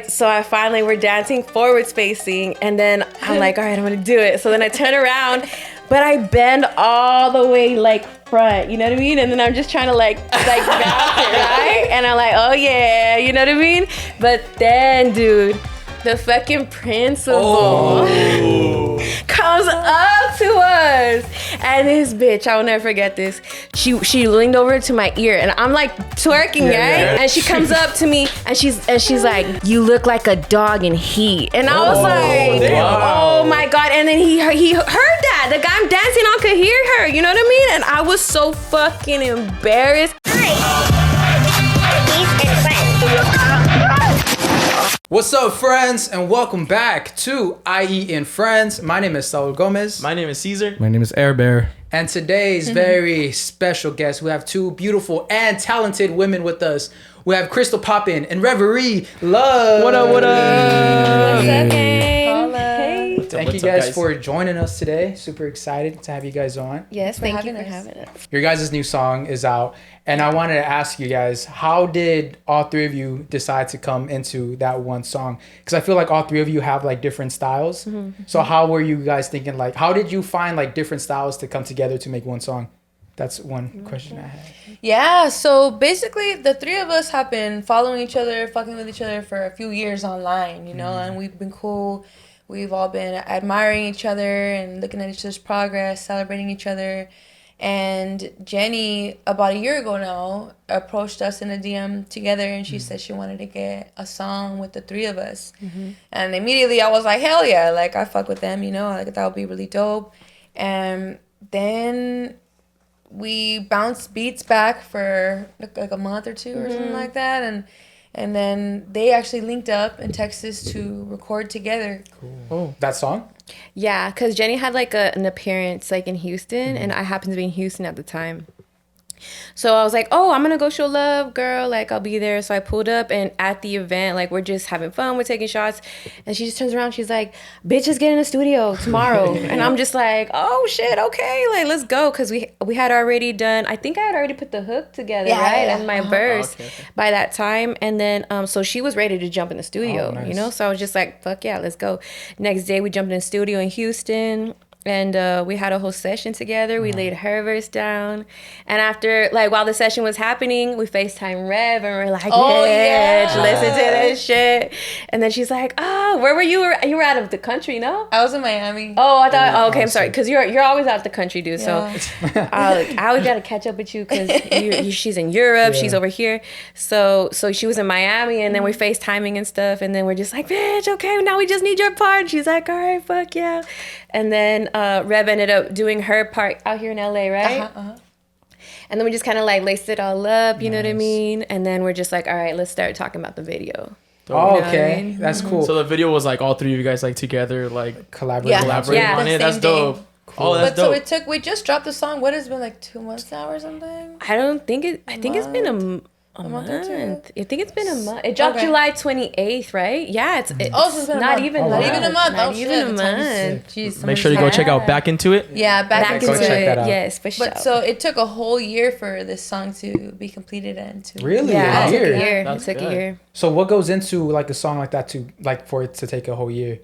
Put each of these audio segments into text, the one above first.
so I finally we're dancing forward spacing, and then I'm like, all right, I'm gonna do it. So then I turn around, but I bend all the way like front, you know what I mean? And then I'm just trying to like bounce it, right? And I'm like, oh yeah, you know what I mean? But then, dude, the fucking principal comes up to us, and this bitch, I will never forget this. She leaned over to my ear, and I'm like twerking, right? And she comes up to me, and she's like, "You look like a dog in heat." And I was like, "Oh my god!" And then he heard that the guy I'm dancing on could hear her, you know what I mean? And I was so fucking embarrassed. What's up, friends, and welcome back to I.E In Friends. My name is Saul V Gomez. My name is Cesar. My name is Air Bear. And today's very special guest, we have two beautiful and talented women with us. We have Krystall Poppin and Reverie Love. What up, what up? What's up, gang? Hey. Thank you guys for joining us today. Super excited to have you guys on. Yes, thank you for having us. Your guys' new song is out, and I wanted to ask you guys, how did all three of you decide to come into that one song? Because I feel like all three of you have like different styles. So how were you guys thinking, like, how did you find like different styles to come together to make one song? That's one question I had. Yeah, so basically the three of us have been following each other, fucking with each other for a few years online, you know, and we've been cool. We've all been admiring each other and looking at each other's progress, celebrating each other. And Jenny, about a year ago now, approached us in a DM together, and she said she wanted to get a song with the three of us. And immediately I was like, hell yeah, like I fuck with them, you know, like that would be really dope. And then we bounced beats back for like a month or two or something like that, and then they actually linked up in Texas to record together. Cool. Oh, that song? Yeah, because Jenny had like an appearance like in Houston, and I happened to be in Houston at the time. So I was like, oh, I'm gonna go show love, girl, like I'll be there. So I pulled up, and at the event, like we're just having fun, we're taking shots, and she just turns around, she's like, bitch, just get in the studio tomorrow. And I'm just like, oh shit, okay, like let's go. Because we had already done, I think I had already put the hook together, right? And my verse by that time. And then so she was ready to jump in the studio, you know? So I was just like, fuck yeah, let's go. Next day we jumped in the studio in Houston. And we had a whole session together. We laid her verse down. And after, like, while the session was happening, we FaceTime Rev, and we're like, bitch, listen to this shit. And then she's like, oh, where were you? You were out of the country, no? I was in Miami. Oh, I thought, okay, I'm sorry. Because you're always out of the country, dude. Yeah. So I always got to catch up with you because she's in Europe. She's over here. So she was in Miami, and then we're FaceTiming and stuff. And then we're just like, bitch, okay, now we just need your part. And she's like, all right, fuck yeah. And then Rev ended up doing her part out here in LA, right? And then we just kind of like laced it all up, you know what I mean? And then we're just like, all right, let's start talking about the video. Oh, okay. I mean? That's cool. So the video was like all three of you guys like together, like collaborating on it. That's dope. Cool. Oh, that's dope. So we just dropped the song. What has it been, like 2 months now or something? I think it's been a month. I think it's been a month. It dropped July 28th, right? Yeah, it's so it's been not even a month. Not even a month. Not even a month. Jeez, make sure you go check out Back Into It. Yeah, back into it. Yes, for sure. But so it took a whole year for this song to be completed and to really yeah, a year. It took a year. So what goes into like a song like that to like for it to take a whole year?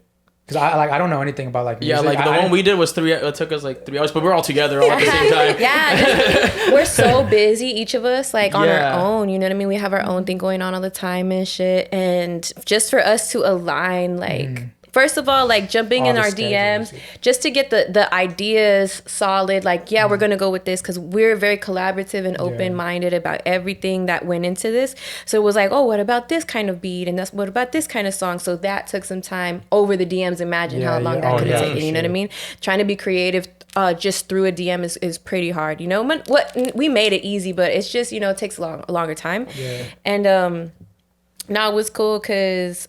Because I don't know anything about like music. Yeah, like the one we did was it took us like 3 hours, but we're all together all at the same time. Yeah, we're so busy, each of us, like on our own, you know what I mean? We have our own thing going on all the time and shit. And just for us to align, like, first of all, like jumping in our DMs just to get the ideas solid. Like, we're going to go with this because we're very collaborative and open-minded about everything that went into this. So it was like, oh, what about this kind of beat? And what about this kind of song? So that took some time over the DMs. Imagine how long that could have taken, you know what I mean? Trying to be creative just through a DM is pretty hard, you know? We made it easy, but it's just, you know, it takes a longer time. Yeah. And now it was cool because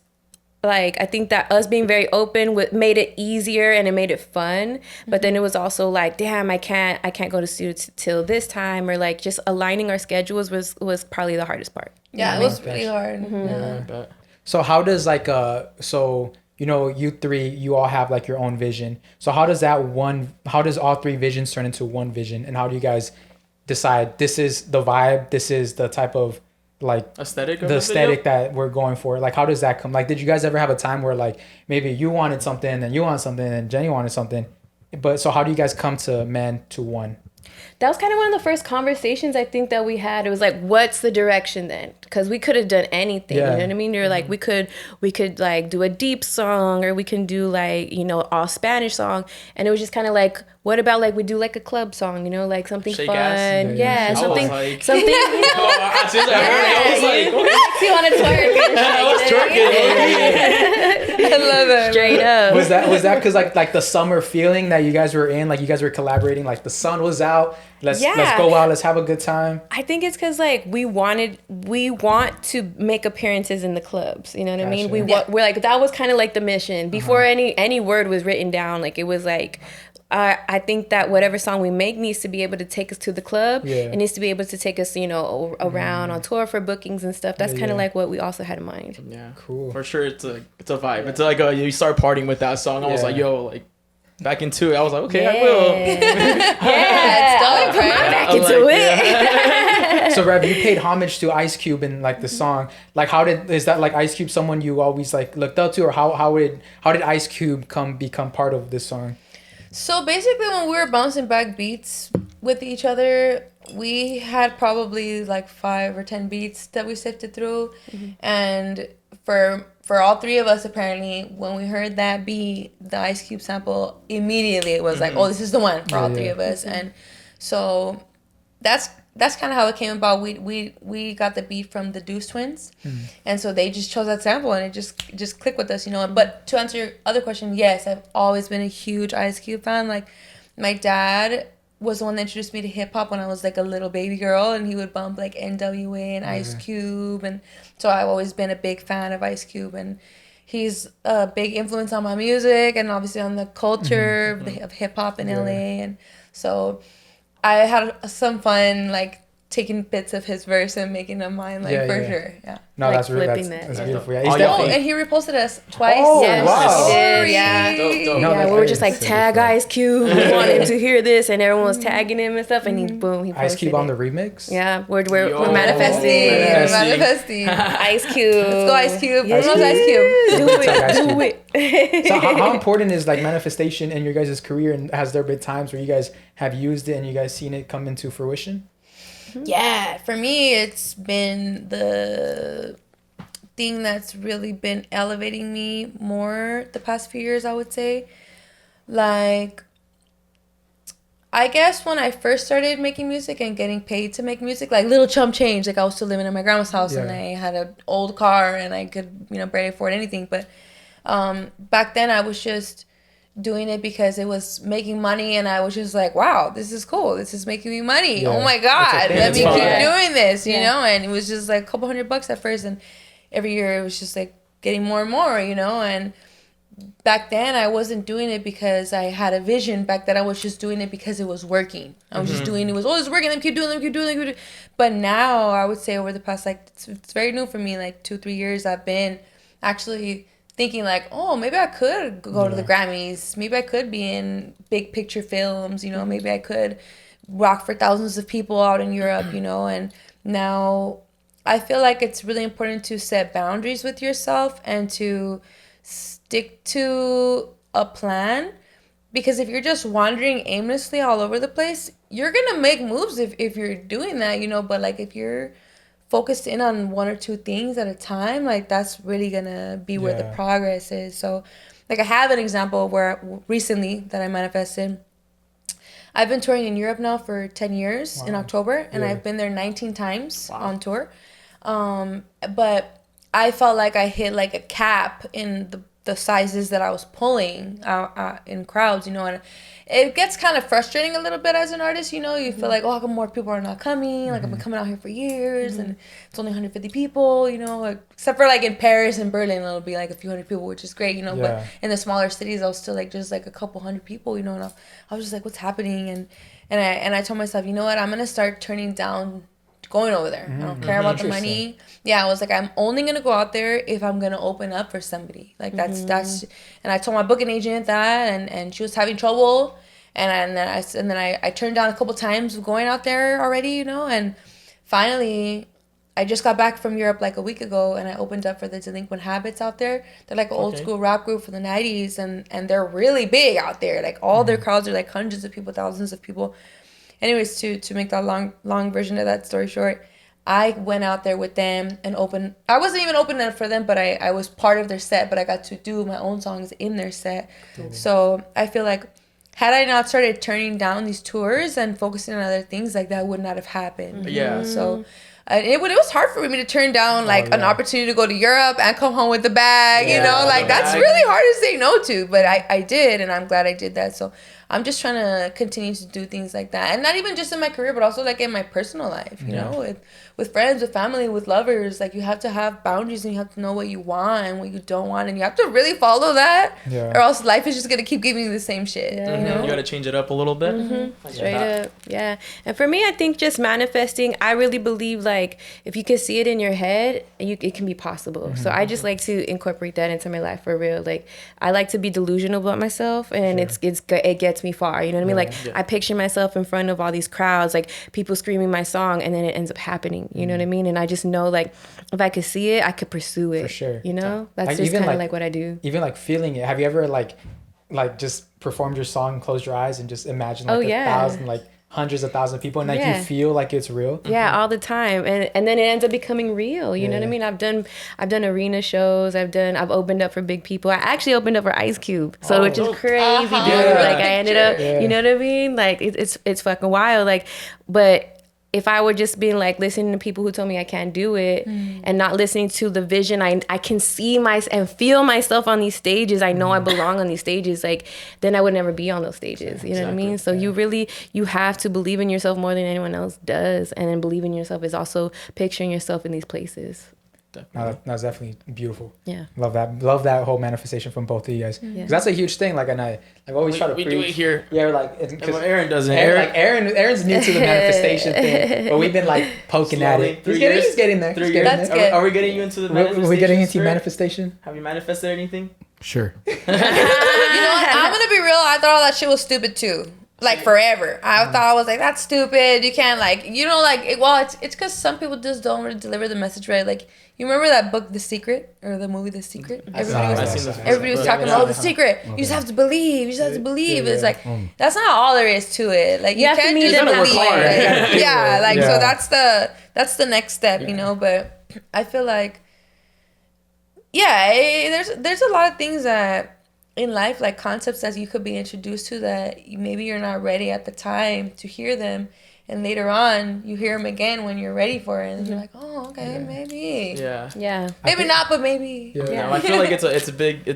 like I think that us being very open made it easier and it made it fun, but then it was also like, damn, I can't go to studio till this time, or like just aligning our schedules was probably the hardest part. Yeah, it was really hard. Yeah. So how does like so you know, you three, you all have like your own vision. So how does all three visions turn into one vision, and how do you guys decide this is the vibe, this is the type of like aesthetic the aesthetic that we're going for? Like, how does that come? Like, did you guys ever have a time where like maybe you wanted something and you wanted something and Jenny wanted something, but so how do you guys come to Man to One? That was kind of one of the first conversations I think that we had. It was like, what's the direction then? Because we could have done anything. You know what I mean? You're like, we could like do a deep song, or we can do like, you know, all Spanish song. And it was just kind of like, what about like we do like a club song, you know, like something Shake fun. ass. Yeah, something, like, something. You know, as soon as I heard it, I was like, okay. makes you want to twerk. And I was twerking. I love it. Straight up. Was that because like the summer feeling that you guys were in, like you guys were collaborating, like the sun was out, let's go out, let's have a good time? I think it's because like we want to make appearances in the clubs. You know what I mean? We're like, that was kind of like the mission before any word was written down. Like it was like, I think that whatever song we make needs to be able to take us to the club. Yeah. It needs to be able to take us, you know, around on tour for bookings and stuff. That's kind of like what we also had in mind. Yeah, cool. For sure, it's a vibe. It's like you start partying with that song. I was like, yo, like back into it. I was like, okay, I will. It's dope, right? Back into it. So Rev, you paid homage to Ice Cube in like the song. Like, is that like Ice Cube someone you always like looked up to, or how did Ice Cube become part of this song? So basically, when we were bouncing back beats with each other, we had probably like 5 or 10 beats that we sifted through, and for all three of us, apparently, when we heard that beat, the Ice Cube sample, immediately it was like, oh, this is the one for all three of us, and so that's kind of how it came about. We got the beat from the Deuce Twins, and so they just chose that sample, and it just clicked with us, you know. But to answer your other question, yes, I've always been a huge Ice Cube fan. Like, my dad was the one that introduced me to hip hop when I was like a little baby girl, and he would bump like NWA and Ice Cube, and so I've always been a big fan of Ice Cube, and he's a big influence on my music and obviously on the culture of hip hop in LA, and so I had some fun like taking bits of his verse and making them mine, like sure. Yeah. No, like that's really that's beautiful. Yeah. And he reposted us twice. Oh, yes, wow. he did. Yeah. Dope. No, We were just like, tag Ice Cube. We want him to hear this, and everyone was tagging him and stuff, and he posted Ice Cube on it. the remix. Yeah, we're Manifesting. Ice Cube. Let's go Ice Cube. Yes. Ice Cube. Do it. So how important is like manifestation in your guys' career, and has there been times where you guys have used it and you guys seen it come into fruition? Yeah, for me, it's been the thing that's really been elevating me more the past few years, I would say. Like, I guess when I first started making music and getting paid to make music, like little chump change, like I was still living in my grandma's house and I had an old car and I could, barely afford anything. But back then I was just doing it because it was making money, and I was just like, wow, this is cool, this is making me money. Oh my god, let me keep doing this, you know. And it was just like a couple $100 at first, and every year it was just like getting more and more, and back then I wasn't doing it because I had a vision. Back then I was just doing it because it was working. I was just doing it. Was always working. Let me keep doing it. But now I would say over the past, like, it's very new for me, like 2-3 years, I've been actually thinking like, oh, maybe I could go to the Grammys. Maybe I could be in big picture films, maybe I could rock for thousands of people out in Europe, and now I feel like it's really important to set boundaries with yourself and to stick to a plan, because if you're just wandering aimlessly all over the place, you're gonna make moves if you're doing that, but like if you're focused in on 1 or 2 things at a time, like that's really gonna be where the progress is. So like I have an example where recently that I manifested. I've been touring in Europe now for 10 years in October, and I've been there 19 times on tour. But I felt like I hit like a cap in the sizes that I was pulling out in crowds, and it gets kind of frustrating a little bit as an artist, you feel like, oh, how come more people are not coming? Like, I've been coming out here for years, and it's only 150 people, except for like in Paris and Berlin, it'll be like a few hundred people, which is great, but in the smaller cities, I was still like just like a couple hundred people, and I was just like, what's happening? And I told myself, you know what, I'm gonna start turning down going over there. I don't care about the money. Yeah, I was like, I'm only gonna go out there if I'm gonna open up for somebody. Like that's and I told my booking agent that, and she was having trouble, and then I turned down a couple times of going out there already, and finally I just got back from Europe like a week ago, and I opened up for the Delinquent Habits out there. They're like an old school rap group from the 90s, and they're really big out there. Like all their crowds are like hundreds of people, thousands of people. Anyways, to make that long version of that story short, I went out there with them and opened. I wasn't even opening for them, but I was part of their set, but I got to do my own songs in their set. So I feel like had I not started turning down these tours and focusing on other things, like that would not have happened. Yeah. So it was hard for me to turn down like an opportunity to go to Europe and come home with the bag, you know, like that's really hard to say no to, but I did, and I'm glad I did that. So I'm just trying to continue to do things like that, and not even just in my career, but also like in my personal life, you know, with friends, with family, with lovers. Like you have to have boundaries, and you have to know what you want and what you don't want, and you have to really follow that, or else life is just gonna keep giving you the same shit. You know, you gotta change it up a little bit. Straight up, yeah. And for me, I think just manifesting. I really believe like if you can see it in your head, it can be possible. So I just like to incorporate that into my life for real. Like I like to be delusional about myself, and it gets me far, you know what I mean? Like I picture myself in front of all these crowds, like people screaming my song, and then it ends up happening, you know what I mean? And I just know like if I could see it, I could pursue it. For sure. You know? That's just kind of like what I do. Even like feeling it. Have you ever like just performed your song and closed your eyes and just imagine like 1,000, like hundreds of thousands of people, and like you feel like it's real? Yeah, all the time. And then it ends up becoming real. You know what I mean? I've done arena shows. I've opened up for big people. I actually opened up for Ice Cube. So which is crazy, dude. Like I ended up, you know what I mean? Like it's fucking wild. Like, but if I were just being like listening to people who told me I can't do it and not listening to the vision, I can see and feel myself on these stages. I know I belong on these stages. Like then I would never be on those stages. You know what I mean? So you have to believe in yourself more than anyone else does. And then believe in yourself is also picturing yourself in these places. No, that's definitely beautiful. Yeah, love that whole manifestation from both of you guys. Because that's a huge thing. Like, and I always try to preach. We do it here. Yeah, like because Aaron doesn't. Aaron's new to the manifestation thing, but we've been like poking at it. He's getting there. 3 years. That's good. Are we getting you into the manifestation? Are we getting into manifestation? Have you manifested anything? Sure. You know what? I'm gonna be real. I thought all that shit was stupid too. Like forever. I thought I was like, that's stupid. You can't like, you know, like, it's because some people just don't really deliver the message right. Like, you remember that book, The Secret, or the movie, The Secret? Everybody was talking about, The Secret. You just have to believe. You just have to believe. It's like, that's not all there is to it. Like, you can't just believe. So that's the next step, you know. But I feel like, there's a lot of things that in life, like concepts that you could be introduced to that maybe you're not ready at the time to hear them, and later on you hear them again when you're ready for it, and you're like, oh, okay, maybe, maybe not, but maybe. No, I feel like it's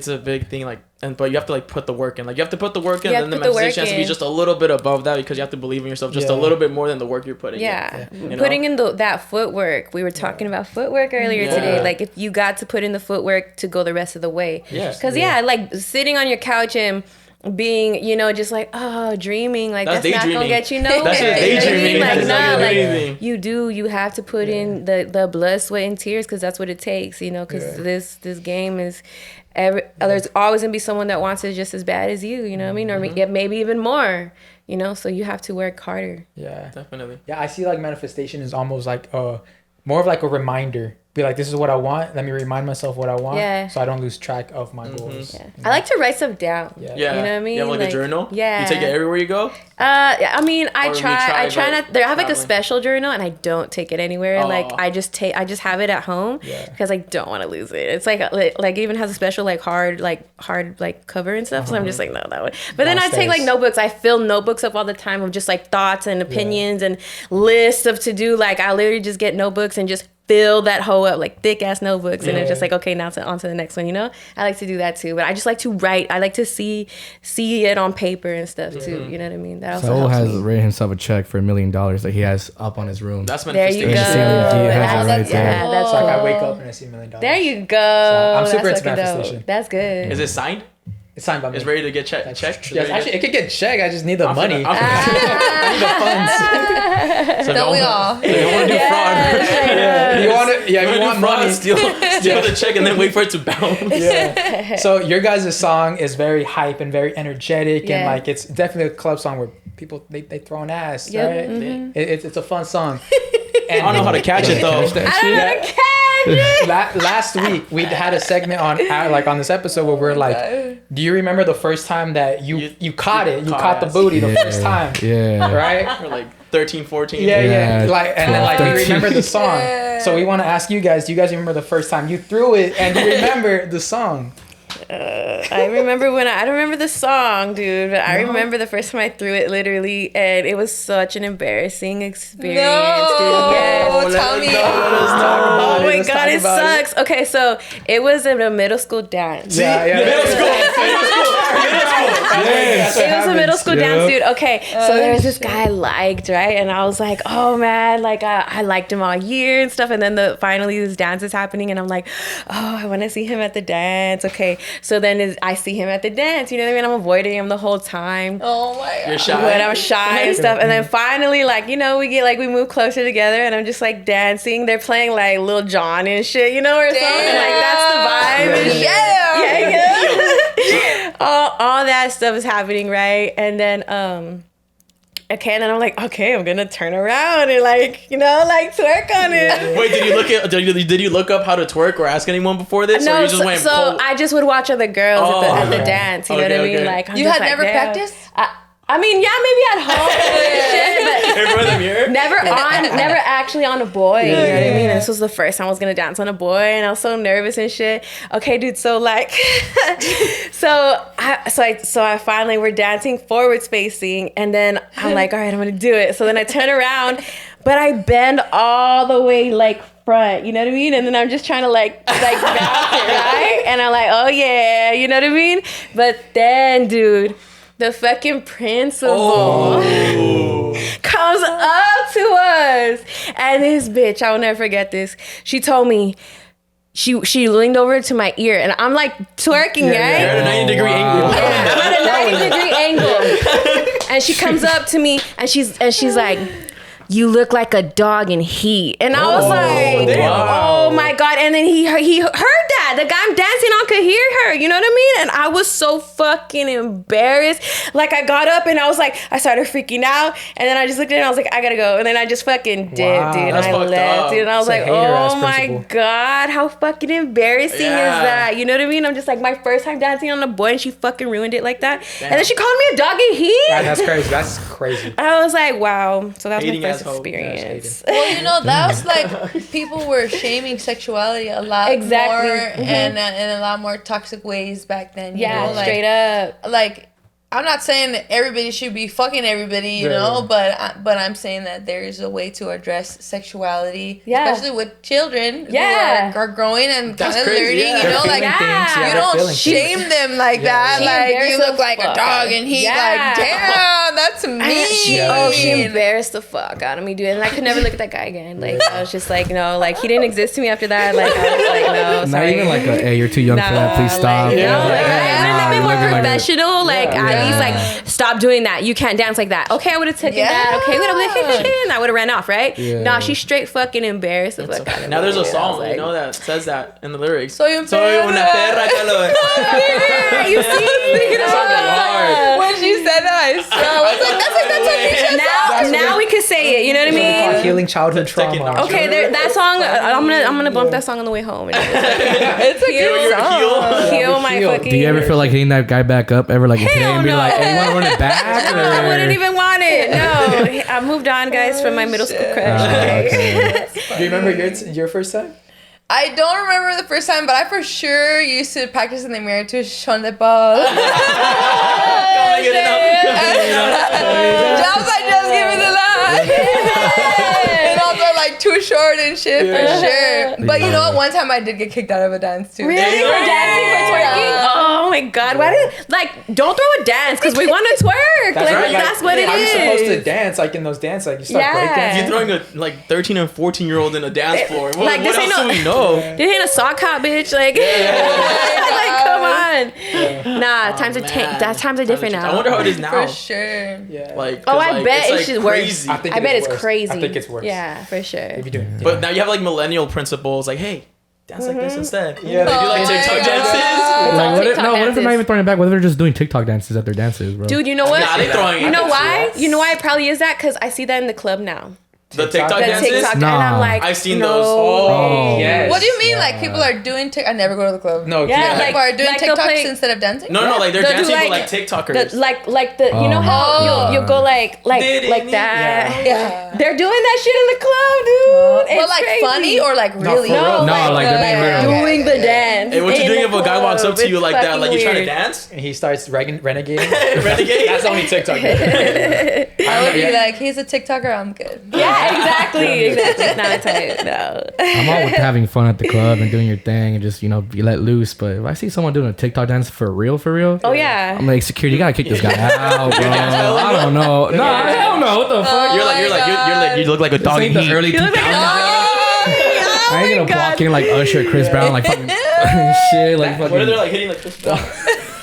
a big thing, like, but you have to like put the work in. Like you have to put the work in, and then the manifestation has to be just a little bit above that, because you have to believe in yourself just a little bit more than the work you're putting in. You know? Putting in that footwork. We were talking about footwork earlier today. Like if you got to put in the footwork to go the rest of the way. Because like sitting on your couch and being, you know, just like, dreaming, like that's not gonna get you nowhere. That's just daydreaming. Like no, like you have to put in the blood, sweat, and tears, because that's what it takes, you know, because this game is there's always gonna be someone that wants it just as bad as you know what I mean, or maybe even more, you know, so you have to work harder. Yeah, definitely. Yeah, I see like manifestation is almost like more of like a reminder. Be like, this is what I want. Let me remind myself what I want, so I don't lose track of my goals. Yeah. I like to write stuff down. You know what I mean? You have like a journal? Yeah. You take it everywhere you go? I mean, I try not. I have like a special journal, and I don't take it anywhere. Like I just have it at home because I don't want to lose it. It's like it even has a special hard cover and stuff. So I'm just like, no, that one. But then I take like notebooks. I fill notebooks up all the time of just like thoughts and opinions and lists of to do. Like I literally just get notebooks and just fill that hoe up, like thick ass notebooks, and it's just like, okay, now on to the next one, you know. I like to do that too, but I just like to write. I like to see it on paper and stuff too. You know what I mean? That also Saul helps has me. written himself a check for $1 million that he has up on his room. That's there you manifestation. go. That's That's like I cool. wake up and I see $1 million. There you go. So I'm super That's into fucking manifestation. dope. That's good. Is it signed? It's signed by me. It's ready to get checked? Yes, actually, it could get checked. I just need the money. I need the funds. So Don't we all? You don't want to do fraud. You want it? Yeah, you want money. Steal the check and then wait for it to bounce. Yeah. So your guys' song is very hype and very energetic, and like it's definitely a club song where people they throw an ass. Right? Mm-hmm. It's a fun song. I don't know how to catch it though. I don't know how to catch it. Last week we had a segment on this episode where we're like, do you remember the first time that you caught it? You caught the booty the first time. Yeah. Right? Or like 13, 14. Yeah. Like, and then like we remember the song. Yeah. So we want to ask you guys, do you guys remember the first time you threw it and you remember the song? I remember I don't remember the song, dude, but I remember the first time I threw it literally, and it was such an embarrassing experience, dude. Yes. Tell me. Oh my god, it sucks. Okay, so it was in a middle school dance. Yeah. Middle school. It was a middle school dance, dude. Okay, so there was this guy I liked, right? And I was like, oh man, like I liked him all year and stuff. And then finally this dance is happening, and I'm like, oh, I want to see him at the dance. Okay, so then I see him at the dance. You know what I mean? I'm avoiding him the whole time. Oh my god. You're shy. But I'm shy and stuff. And then finally, like, you know, we move closer together, and I'm just like dancing. They're playing like Lil Jon and shit, you know, or something. Like that's the vibe. And yeah. all that stuff is happening, right? And then okay, and then I'm like, okay, I'm gonna turn around and like, you know, like twerk on it. Wait, did you look up how to twerk or ask anyone before this? No, or you just went so I just would watch other girls at the dance. You know what I mean? Okay. Like You had never practiced? I mean, yeah, maybe at home and shit, in front of the mirror? but never actually on a boy. You know what I mean? And this was the first time I was gonna dance on a boy, and I was so nervous and shit. Okay, dude. So like, so I finally we're dancing forwards facing, and then I'm like, all right, I'm gonna do it. So then I turn around, but I bend all the way like front, you know what I mean? And then I'm just trying to like bounce it, right? And I'm like, oh yeah, you know what I mean? But then, dude, the fucking principal comes up to us, and this bitch, I will never forget this. She told me, she leaned over to my ear, and I'm like twerking, right? You're at a 90-degree angle. Yeah, I'm at a 90-degree angle, and she comes up to me, and she's like, you look like a dog in heat. And I was like, oh my God. And then he heard that. The guy I'm dancing on could hear her. You know what I mean? And I was so fucking embarrassed. Like I got up and I was like, I started freaking out. And then I just looked at it and I was like, I gotta go. And then I just fucking dipped, dude. And I left, dude. And I was like, oh my God, how fucking embarrassing is that? You know what I mean? I'm just like, my first time dancing on a boy, and she fucking ruined it like that. Damn. And then she called me a dog in heat. That's crazy. That's crazy. I was like, wow. So that was my first experience. Well, you know, that was like people were shaming sexuality a lot more and in a lot more toxic ways back then. You know? Like, straight up. Like, I'm not saying that everybody should be fucking everybody, you know, but I'm saying that there is a way to address sexuality, especially with children who are growing and kind of learning, you know, like you don't shame them like that. Like you look like a dog and he's like, damn, that's mean. She embarrassed the fuck out of me, dude. And I could never look at that guy again. Like I was just like, no, like he didn't exist to me after that. Like I was like, no, sorry. Not even like a, hey, you're too young for that. Please stop. Like, a little bit more professional. Like at least like stop doing that. You can't dance like that. Okay, I would have taken that. Okay, we would have like, and I would have ran off, right? Yeah. Nah, she's straight fucking embarrassed the fuck out of me. Now there's a song, you know, that says that in the lyrics. Soy una perra calor. You see? When she said that, I was like, that's now we can say it. You know what I mean? Healing childhood trauma. Okay, that song. I'm gonna bump that song on the way home. It's a good song. Heal my fucking. Do you ever feel like hitting that guy back up ever, like today, and be like, hey, you want to run it back? No, I wouldn't even want it. No, I moved on, guys, from my middle school crush. Okay. Do you remember your first time? I don't remember the first time, but I for sure used to practice in the mirror to Sean the ball. Jobs, I just give me the line. And also like too short and shit for sure. But you know what? One time I did get kicked out of a dance too. Really? For dancing, for twerking? Oh my God! Why did don't throw a dance because we want to twerk. That's right. That's what it is. How you supposed to dance like in those dances? Like you start breakdancing. You're throwing a like 13 and 14-year-old in a dance floor. Like what else do we know? This ain't a sock hop, bitch. Like, like come on. Nah, times are different now. I wonder how it is now. For sure. Yeah. Like, I bet it's like just worse. I bet it's crazy. I think it's worse. Yeah, for sure. But now you have like millennial principles. Like, hey, dance like this instead. Yeah. They do like TikTok dances. Like, what if they're not even throwing it back? What if they're just doing TikTok dances at their dances, bro? Dude, you know what? Nah, they throwing it. You know why? You know why it probably is that? Because I see that in the club now. The TikTok the dances? TikTok, and I'm like, I've seen no those. Oh, yes. What do you mean? Like people are doing I never go to the club. No, Yeah, People are doing like they'll TikToks play- instead of dancing. No, no, like they're They'll do dancing, like- but like TikTokers. like the you know how you'll go like that. Yeah. They're doing that shit in the club, dude. But It's like crazy. funny or like really? No, like they're being real. doing the dance. Hey, what you in doing the if a guy walks up club. to you It's like that? Like you trying to fucking dance? And he starts renegading. Renegade? That's only TikTok. I would be like, he's a TikToker, I'm good. weird. Yeah, exactly. Not tight. No. I'm all with having fun at the club and doing your thing and just, you let loose. But if I see someone doing a TikTok dance for real, Oh yeah. I'm like, security, you gotta kick this guy out, bro. I don't know. No, I don't know. What the fuck? You look like a This dog ain't in the heat. early 2000s. I ain't gonna block in like Usher, Chris Brown, like fucking shit, like What are fucking. they like hitting like this?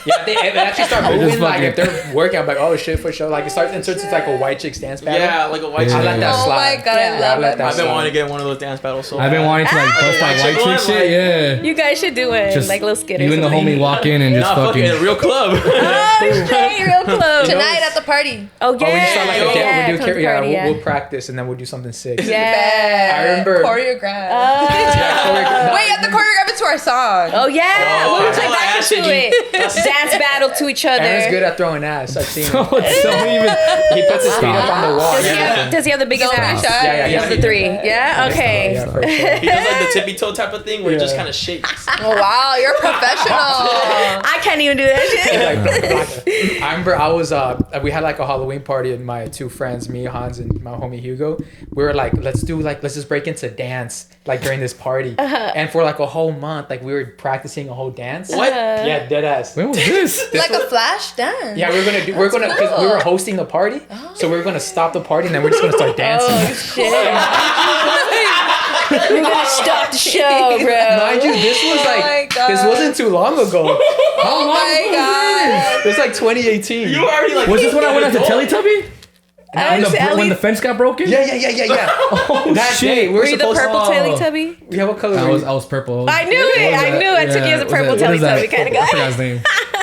Yeah, they actually start They moving. just Like if fucking- they're working, I'm like, oh shit, for sure. Like it starts into like a white chick dance battle. Yeah, like a white Yeah. I chick. let that Oh slide. my God, I love let that. I've been slide. wanting to get one of those dance battles so I've been bad. wanting to like bust like white chick shit, yeah. You guys should do it. Just Like little skitters. You and the homie walk in and just Nah, fuck it, in a fucking. real club. Oh, straight real close. Tonight at the party. Oh yeah. Oh, we just start like a yeah, we'll do party, we'll practice and then we'll do something sick. Yeah. I remember- Choreographed. Yeah, Wait, you have to choreograph it to our song. Oh yeah. Oh, We'll I play like back acid. into it. Dance battle to each other. Aaron's good at throwing ass. I've seen So him. it's so even. He puts his feet up on the wall. Does he have the biggest Don't be ass? shy. Yeah, He has the 3. Yeah. Okay. Yeah, for sure. He does like the tippy toe type of thing where it just Yeah. kind of shakes. Oh wow, you're a professional. I can't even do that shit. I remember we had like a Halloween party and my 2 friends, me, Hans, and my homie Hugo. We were like, let's just break into dance like during this party. And for like a whole month, like we were practicing a whole dance. What? Yeah, dead ass. When was this? Like a flash dance. Yeah, because we were hosting the party, so we were gonna stop the party and then we're just gonna start dancing. Oh shit. We're gonna stop the show, bro. Mind you, this was my like God. this wasn't too long ago. How long my was God. this? It was like 2018. You already like. Was this when I went out to Teletubby? At When the least- fence got broken? Yeah. Oh That shit. day, we Were you the supposed purple to. Teletubby? Yeah, what color I were was you? purple. I knew it. I knew. I took you as a purple Teletubby kind of I forgot guy. his name.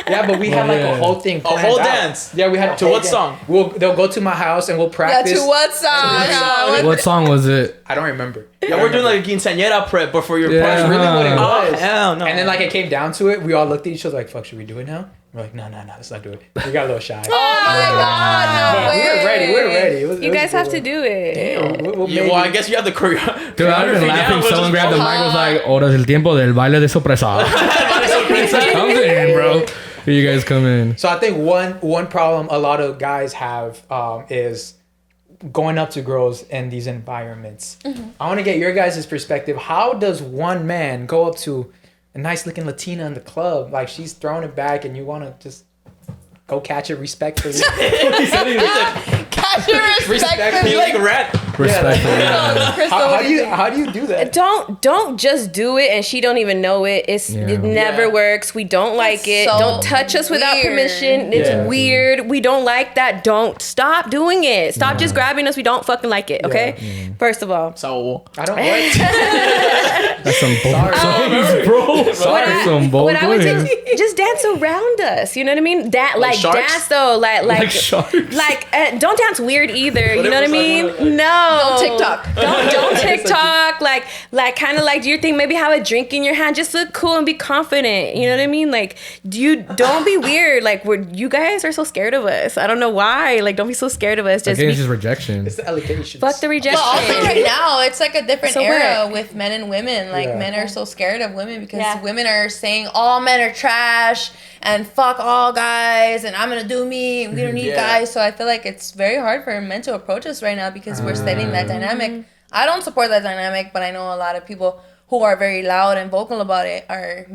Yeah, but we had like yeah. a whole thing. A whole planned out. dance? Yeah, we had a To whole what dance. song? They'll go to my house and we'll Yeah, practice. to what song? What song was it? I don't remember. Yeah, we're doing like a quinceañera prep before your Yeah. party. That's really what it Oh, was. hell no. And then like it came down to it, we all looked at each other like, "Fuck, should we do it now?" We're like, "No, let's not do it." We got a little shy. Oh my God, no But we were ready. It was You a guys good have to one. do it. We'll Yeah, maybe- well, I guess you have the choreo. Dude, I've been laughing. Someone grabbed the mic and was like, "Horas del tiempo del baile de sorpresa." Comes in, bro. Here you guys come in. So I think one problem a lot of guys have is going up to girls in these environments. I want to get your guys' perspective. How does one man go up to a nice looking Latina in the club, like she's throwing it back, and you want to just go catch it respectfully? Catch your respect. He like rat. Respectfully. How do you do that? Don't just do it and she don't even know it. It never works. We don't like it. so Don't touch us without weird. permission. It's weird. We don't like that. Don't stop doing it. Stop just grabbing us. We don't fucking like it. Okay. First of all. So I don't what? That's some bold claims, bro. That's some bold What I would claims. say, just dance around us. You know what I mean? That like sharks? dance though, Like sharks. don't dance weird either. You know what I if mean? it's like No. Don't TikTok. Don't TikTok. Like kind of like do your thing. Maybe have a drink in your hand. Just look cool and be confident. You know what I mean? Like don't be weird. Like you guys are so scared of us. I don't know why. Like don't be so scared of us. Just Again, be, it's just rejection. It's the allegations. fuck the rejection. But also right now, it's like a different So era what? with men and women. Like men are so scared of women because Yeah. women are saying all men are trash and fuck all guys and I'm gonna do me and we don't need Yeah. guys. So I feel like it's very hard for men to approach us right now because we're setting that dynamic. I don't support that dynamic, but I know a lot of people who are very loud and vocal about it are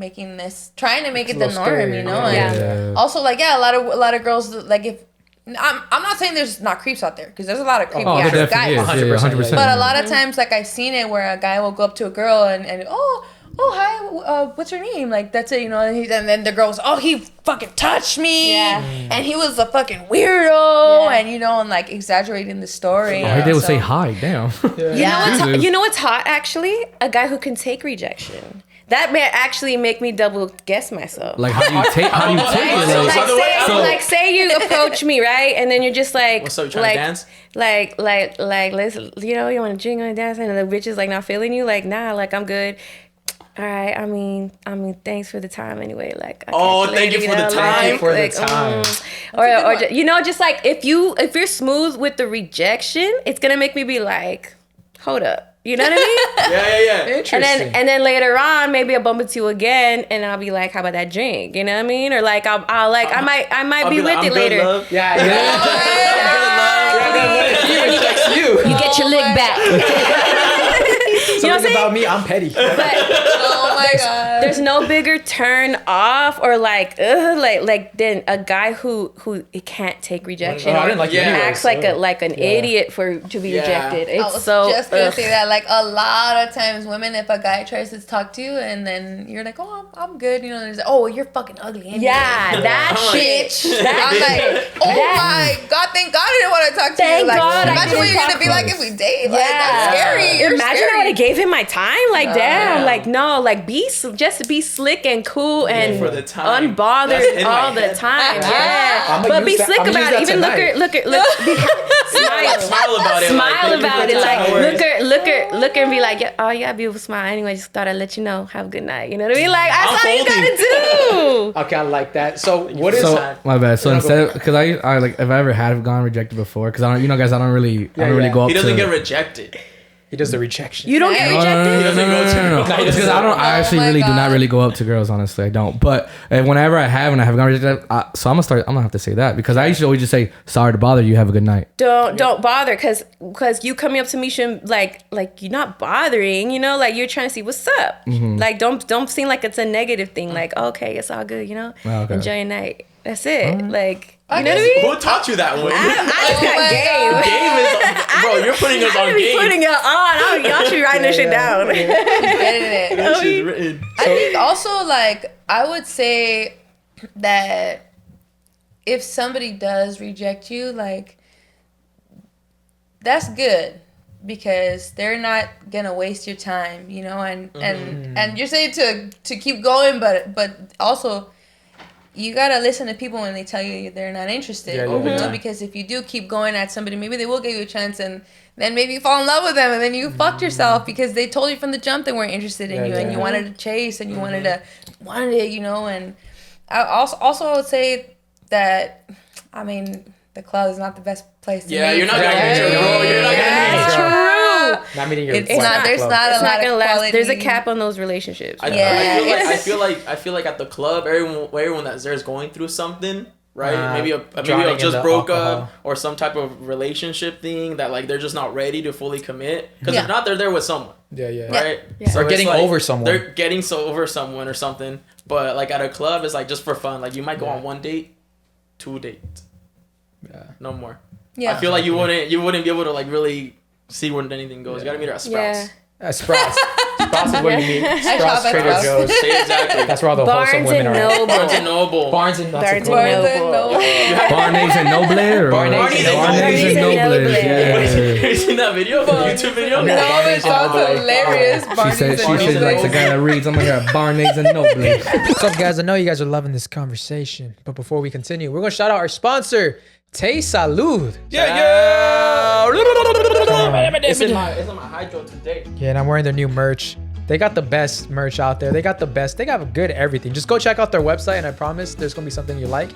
trying to make it the little norm, scary, you know. yeah. And also like a lot of girls like if. I'm not saying there's not creeps out there because there's a lot of creepy ass there guys. definitely is. 100%. 100%. But a lot of times, like I've seen it where a guy will go up to a girl and oh hi, what's your name? Like that's it, you know. And then the girl was, oh, he fucking touched me, Yeah. and he was a fucking weirdo, and and like exaggerating the story. All he did was So- say hi. Damn. Yeah. You know what's hot, actually? A guy who can take rejection. that may actually make me double guess myself. Like, how do you take it? Like, say you approach me, right? And then you're just like, what's up, you trying to dance? Like, let's, you want to drink on dance, and the bitch is like not feeling you. Like, nah, like I'm good. All right. I mean, thanks for the time anyway. Like, thank you for the time. For the time. Or just like if you're smooth with the rejection, it's gonna make me be like, hold up. You know what I mean? Yeah. Interesting. And then later on, maybe I'll bump into you again, and I'll be like, "How about that drink?" You know what I mean? Or like, I might be with it later. Love. Yeah. He rejects you. You get your lick back. Something about me, I'm petty. But oh my god, there's no bigger turn off or like than a guy who can't take rejection. I didn't like acts like an idiot to be rejected. It's I was so just gonna say that, like a lot of times, women, if a guy tries to talk to you and then you're like, oh, I'm good, there's you're fucking ugly. Anyway. Yeah, that shit. I'm like, my god, thank God I didn't want to talk to you. Like, God, imagine what you're gonna be like if we date. Like, that's scary. Imagine I would have gave him my time. Like, damn. Like, no. Like, just be slick and cool and unbothered all the time. Yeah. But be slick about it. Even look. Smile about it. Smile about it. Like, look and be like, oh, you got a beautiful smile. Anyway, just thought I'd let you know. Have a good night. You know what I mean? Like, that's all you gotta do. Okay, I like that. So what is? My bad. So instead, because I like, if I ever had gone rejected before, because I don't, guys, I don't really go up to. He doesn't get rejected. He does the rejection. You don't get rejected? No. Because I actually really do not really go up to girls, honestly. I don't. But whenever I have gone rejected, so I'm gonna have to say that, because I used to always just say, sorry to bother you, have a good night. Don't bother, because you coming up to me shouldn't, like you're not bothering, like you're trying to see what's up. Mm-hmm. Like don't seem like it's a negative thing. Like, okay, it's all good, Okay. Enjoy your night. That's it. Like, you know what I mean? Who taught you that way? I just got game. Game is, bro, you're putting us on game. Putting it on. Y'all should write this shit down. She's getting it. That shit's written. I think also, like, I would say that if somebody does reject you, like, that's good, because they're not gonna waste your time, and you're saying to keep going, but also you gotta listen to people when they tell you they're not interested. Because if you do keep going at somebody, maybe they will give you a chance, and then maybe you fall in love with them, and then you fucked yourself because they told you from the jump they weren't interested in you, and you wanted to chase, and you wanted it, and I also would say that, I mean, the club is not the best place to meet. You're not gonna meet your girl. You're not gonna meet your girl. Not meeting your. It's not. There's not a lot of quality. There's a cap on those relationships. I feel like at the club, everyone that's there is going through something, right? Maybe just broke up, or some type of relationship thing that, like, they're just not ready to fully commit. Because if not, they're there with someone. Right. Yeah. So or getting over someone. They're getting over someone or something. But like at a club, it's like just for fun. Like you might go on 1 date, 2 dates. Yeah. No more. Yeah. I feel like you wouldn't be able to like really see where anything goes. You gotta meet her at Sprouts. Yeah. Sprouts. Sprouts is where you meet. Sprouts, Trader Joe's. Exactly. That's where all the wholesome women are. Barnes and Noble. Barnes and Noble. Barnes and Noble. Barnes and Noble. Have you seen that video? YouTube video? No, it sounds hilarious. She said like the guy that reads, I'm gonna hear Barnes and Noble. What's up, guys? I know you guys are loving this conversation, but before we continue, we're gonna shout out our sponsor, Salud. It's in my hydro today. Yeah, and I'm wearing their new merch. They got the best merch out there. They got good everything. Just go check out their website, and I promise there's gonna be something you like.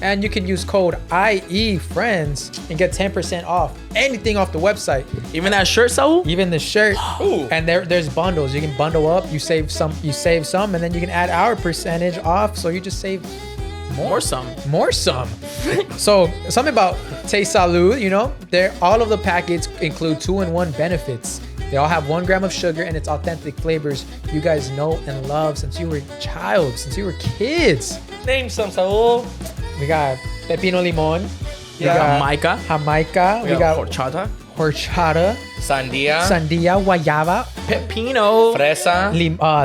And you can use code I.E Friends and get 10% off anything off the website. Even that shirt, Saul? Even the shirt. Ooh. And there's bundles. You can bundle up. You save some, and then you can add our percentage off. So you just save more some. So something about Salud, all of the packets include 2-in-1 benefits. They all have 1 gram of sugar and it's authentic flavors you guys know and love since you were kids. Name some, Saul. We got pepino limon. We got Jamaica. We got horchata. Sandia. Guayaba. Pepino. Fresa.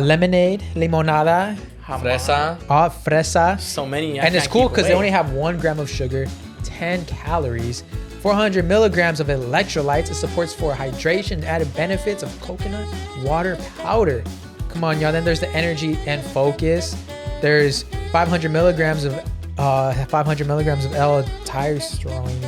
Lemonade. Limonada. Fresa. So many. And it's cool because they only have 1 gram of sugar, 10 calories, 400 milligrams of electrolytes. It supports for hydration and added benefits of coconut water powder. Come on, y'all. Then there's the energy and focus. There's 500 milligrams of L-tyrosine. I don't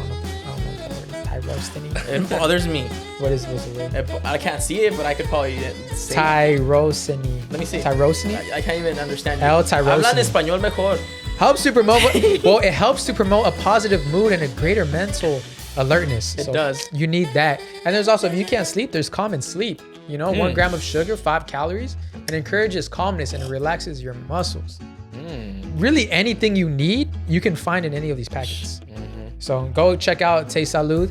know what that word is. Tyrosine. It bothers me. What is the word? I can't see it, but I could probably say it. Tyrosine. Let me see. Tyrosine? I can't even understand you. L-tyrosine. Habla en español mejor. Helps to promote. Well, it helps to promote a positive mood and a greater mental alertness. It does. You need that. And there's also, if you can't sleep, there's calm and sleep. 1 gram of sugar, 5 calories. It encourages calmness and it relaxes your muscles. Really, anything you need, you can find in any of these packets. So go check out Te Salud.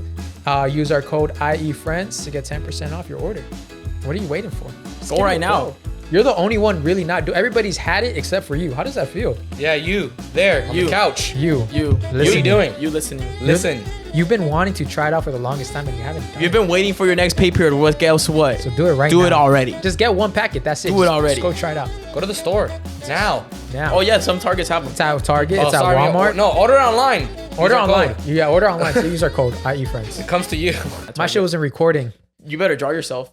Use our code I.E In Friends to get 10% off your order. What are you waiting for? Go right now. You're the only one really not doing. Everybody's had it except for you. How does that feel? Yeah, you there on the couch. You. What are you doing? You listening. Listen. You've been wanting to try it out for the longest time and you haven't done You've been waiting for your next pay period. What? Guess what? So do it right now. Do it already. Just get 1 packet. That's it. Do it already. Just go try it out. Go to the store now. Now. Oh yeah, some Targets have them. It's at Target. Oh, It's at sorry. Walmart. No, order online. Order Use our online. code. Yeah, order online. So use our code I.E Friends. It comes to you. My shit wasn't recording. You better draw yourself.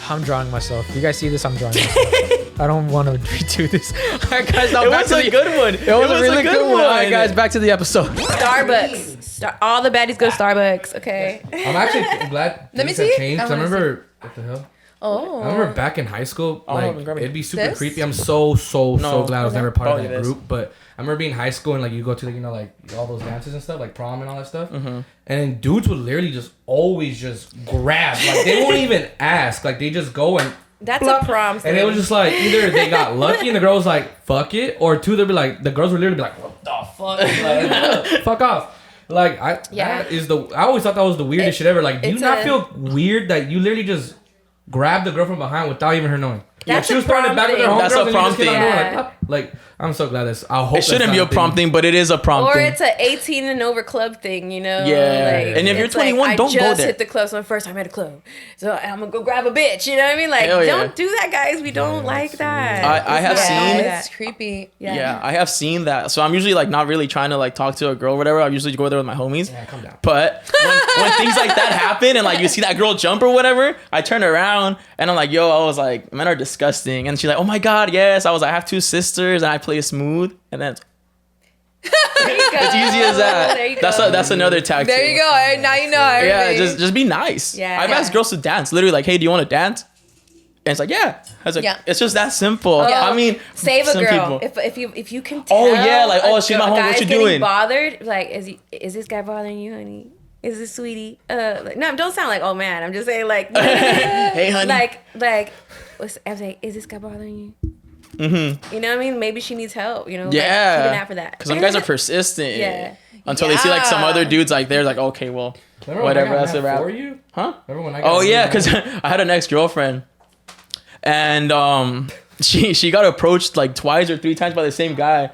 I'm drawing myself. You guys see this? I'm drawing myself. I don't want to redo this. All right, guys. Now It back was to a the good one. It was a really good one. All right, guys. Back to the episode. Starbucks. All the baddies go Starbucks. Okay. I'm actually glad Let me things have see. changed. I 'Cause I wanna remember what the hell. Oh. I remember back in high school, like grab it. it'd be super This? creepy. I'm so glad I was never part of Probably that this. group. But I remember being in high school and like you go to like all those dances and stuff, like prom and all that stuff. And then dudes would literally just always just grab, like they won't even ask, like they just go and. That's Plop. a prom thing. And it was just like either they got lucky and the girl was like fuck it, or two they'd be like the girls would literally be like what the fuck, like, fuck off. Like that is I always thought that was the weirdest shit ever. Like, do you not feel weird that you literally just grab the girl from behind without even her knowing? That's she was a throwing it prom back with her thing. homegirls That's a and you prom just keep on thing. doing, Yeah. like I'm so glad that's. I hope It shouldn't that's be not a prom thing, but it is a prom Or thing. it's a 18 and over club thing, you know? Yeah. Like, And if you're it's like, 21, don't go I just there. hit the club. So my first time at a club. So I'm going to go grab a bitch. You know what I mean? Like, Hell yeah. don't do that, guys. We don't like that. I have seen It's creepy. Yeah, I have seen that. So I'm usually like not really trying to like talk to a girl or whatever. I usually go there with my homies. Yeah, calm down. But when things like that happen and like you see that girl jump or whatever, I turn around and I'm like, yo, I was like, men are disgusting. And she's like, oh my God, yes. I was like, I have 2 sisters and I play smooth. And then it's easy as that. There you go. That's another tactic. There you go. Now you know. Yeah, Everybody. just be nice. Yeah. I've asked girls to dance. Literally like, hey, do you want to dance? And it's like, yeah. I was like, Yeah. it's just that simple. Yeah. I mean, Save a some people. people- If you can tell. Oh, yeah, like, oh, she's my a homie, what guy's you getting doing? bothered. Like, is this guy bothering you, honey? Is this sweetie? Like, no, don't sound like, oh man. I'm just saying like, hey, honey. like, I'm saying, is this guy bothering you? Mm-hmm. You know what I mean? Maybe she needs help. You know? Yeah. Like, keep an eye for that. Because some guys are persistent. Yeah. Until they see like some other dudes like they're like, okay, well, Remember whatever. when I That's got a mad wrap. for you? Huh? Remember when I got Oh really yeah, mad? because I had an ex-girlfriend, and she got approached like twice or 3 times by the same guy.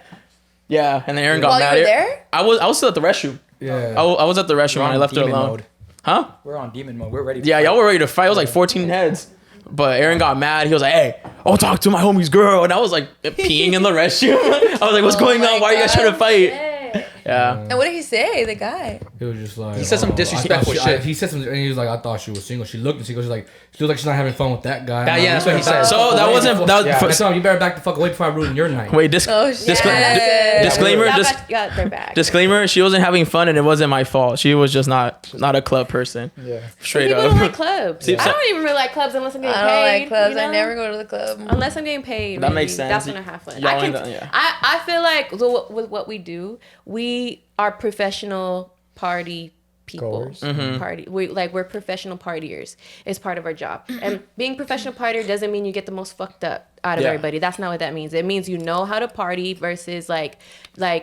Yeah, and then Aaron got While mad. you were there? I was still at the restroom. Yeah. I was at the restroom We're when I on left her demon alone. mode. Huh? We're on demon mode. We're ready. Yeah, y'all were ready to fight. It was like 14 heads. But Aaron got mad. He was like, hey, I'll talk to my homie's girl. And I was like peeing in the restroom. I was like, what's going on? Why are you guys trying to fight? Yeah. And what did he say, the guy? It was just like He said some I disrespectful thought shit. he said something, and he was like, "I thought she was single." She looked and she goes, like, she looks like she's not having fun with that guy. Yeah, yeah, that's what he said. So that wasn't that. Yeah. That's all. You better back the fuck away before I ruin your night. Wait, Oh, shit. disclaimer. Yeah, they're back. Disclaimer. She wasn't having fun, and it wasn't my fault. She was just not a club person. Yeah. Straight People up. don't like clubs. See, I don't even really like clubs unless I'm getting I don't paid. like clubs. you know? I never go to the club. Unless I'm getting paid. That maybe. makes sense. That's when I have fun. Y'all I can. ain't done- yeah. I feel like with what we do, we are professional party people. Goers. Mm-hmm. Party. We're professional partiers. It's part of our job. And being professional partier doesn't mean you get the most fucked up out of Yeah. everybody. That's not what that means. It means you know how to party versus like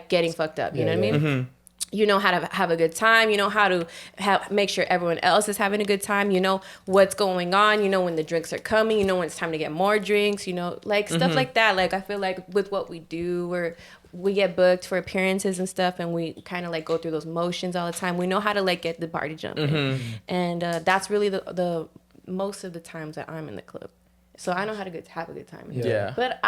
getting fucked up. You know what I mean? Mm-hmm. You know how to have a good time. You know how to make sure everyone else is having a good time. You know what's going on. You know when the drinks are coming. You know when it's time to get more drinks. You know, like stuff like that. Like I feel like with what we do, we get booked for appearances and stuff, and we kind of like go through those motions all the time. We know how to like get the party jumping, and that's really the most of the times that I'm in the club. So I know how to have a good time. Yeah. But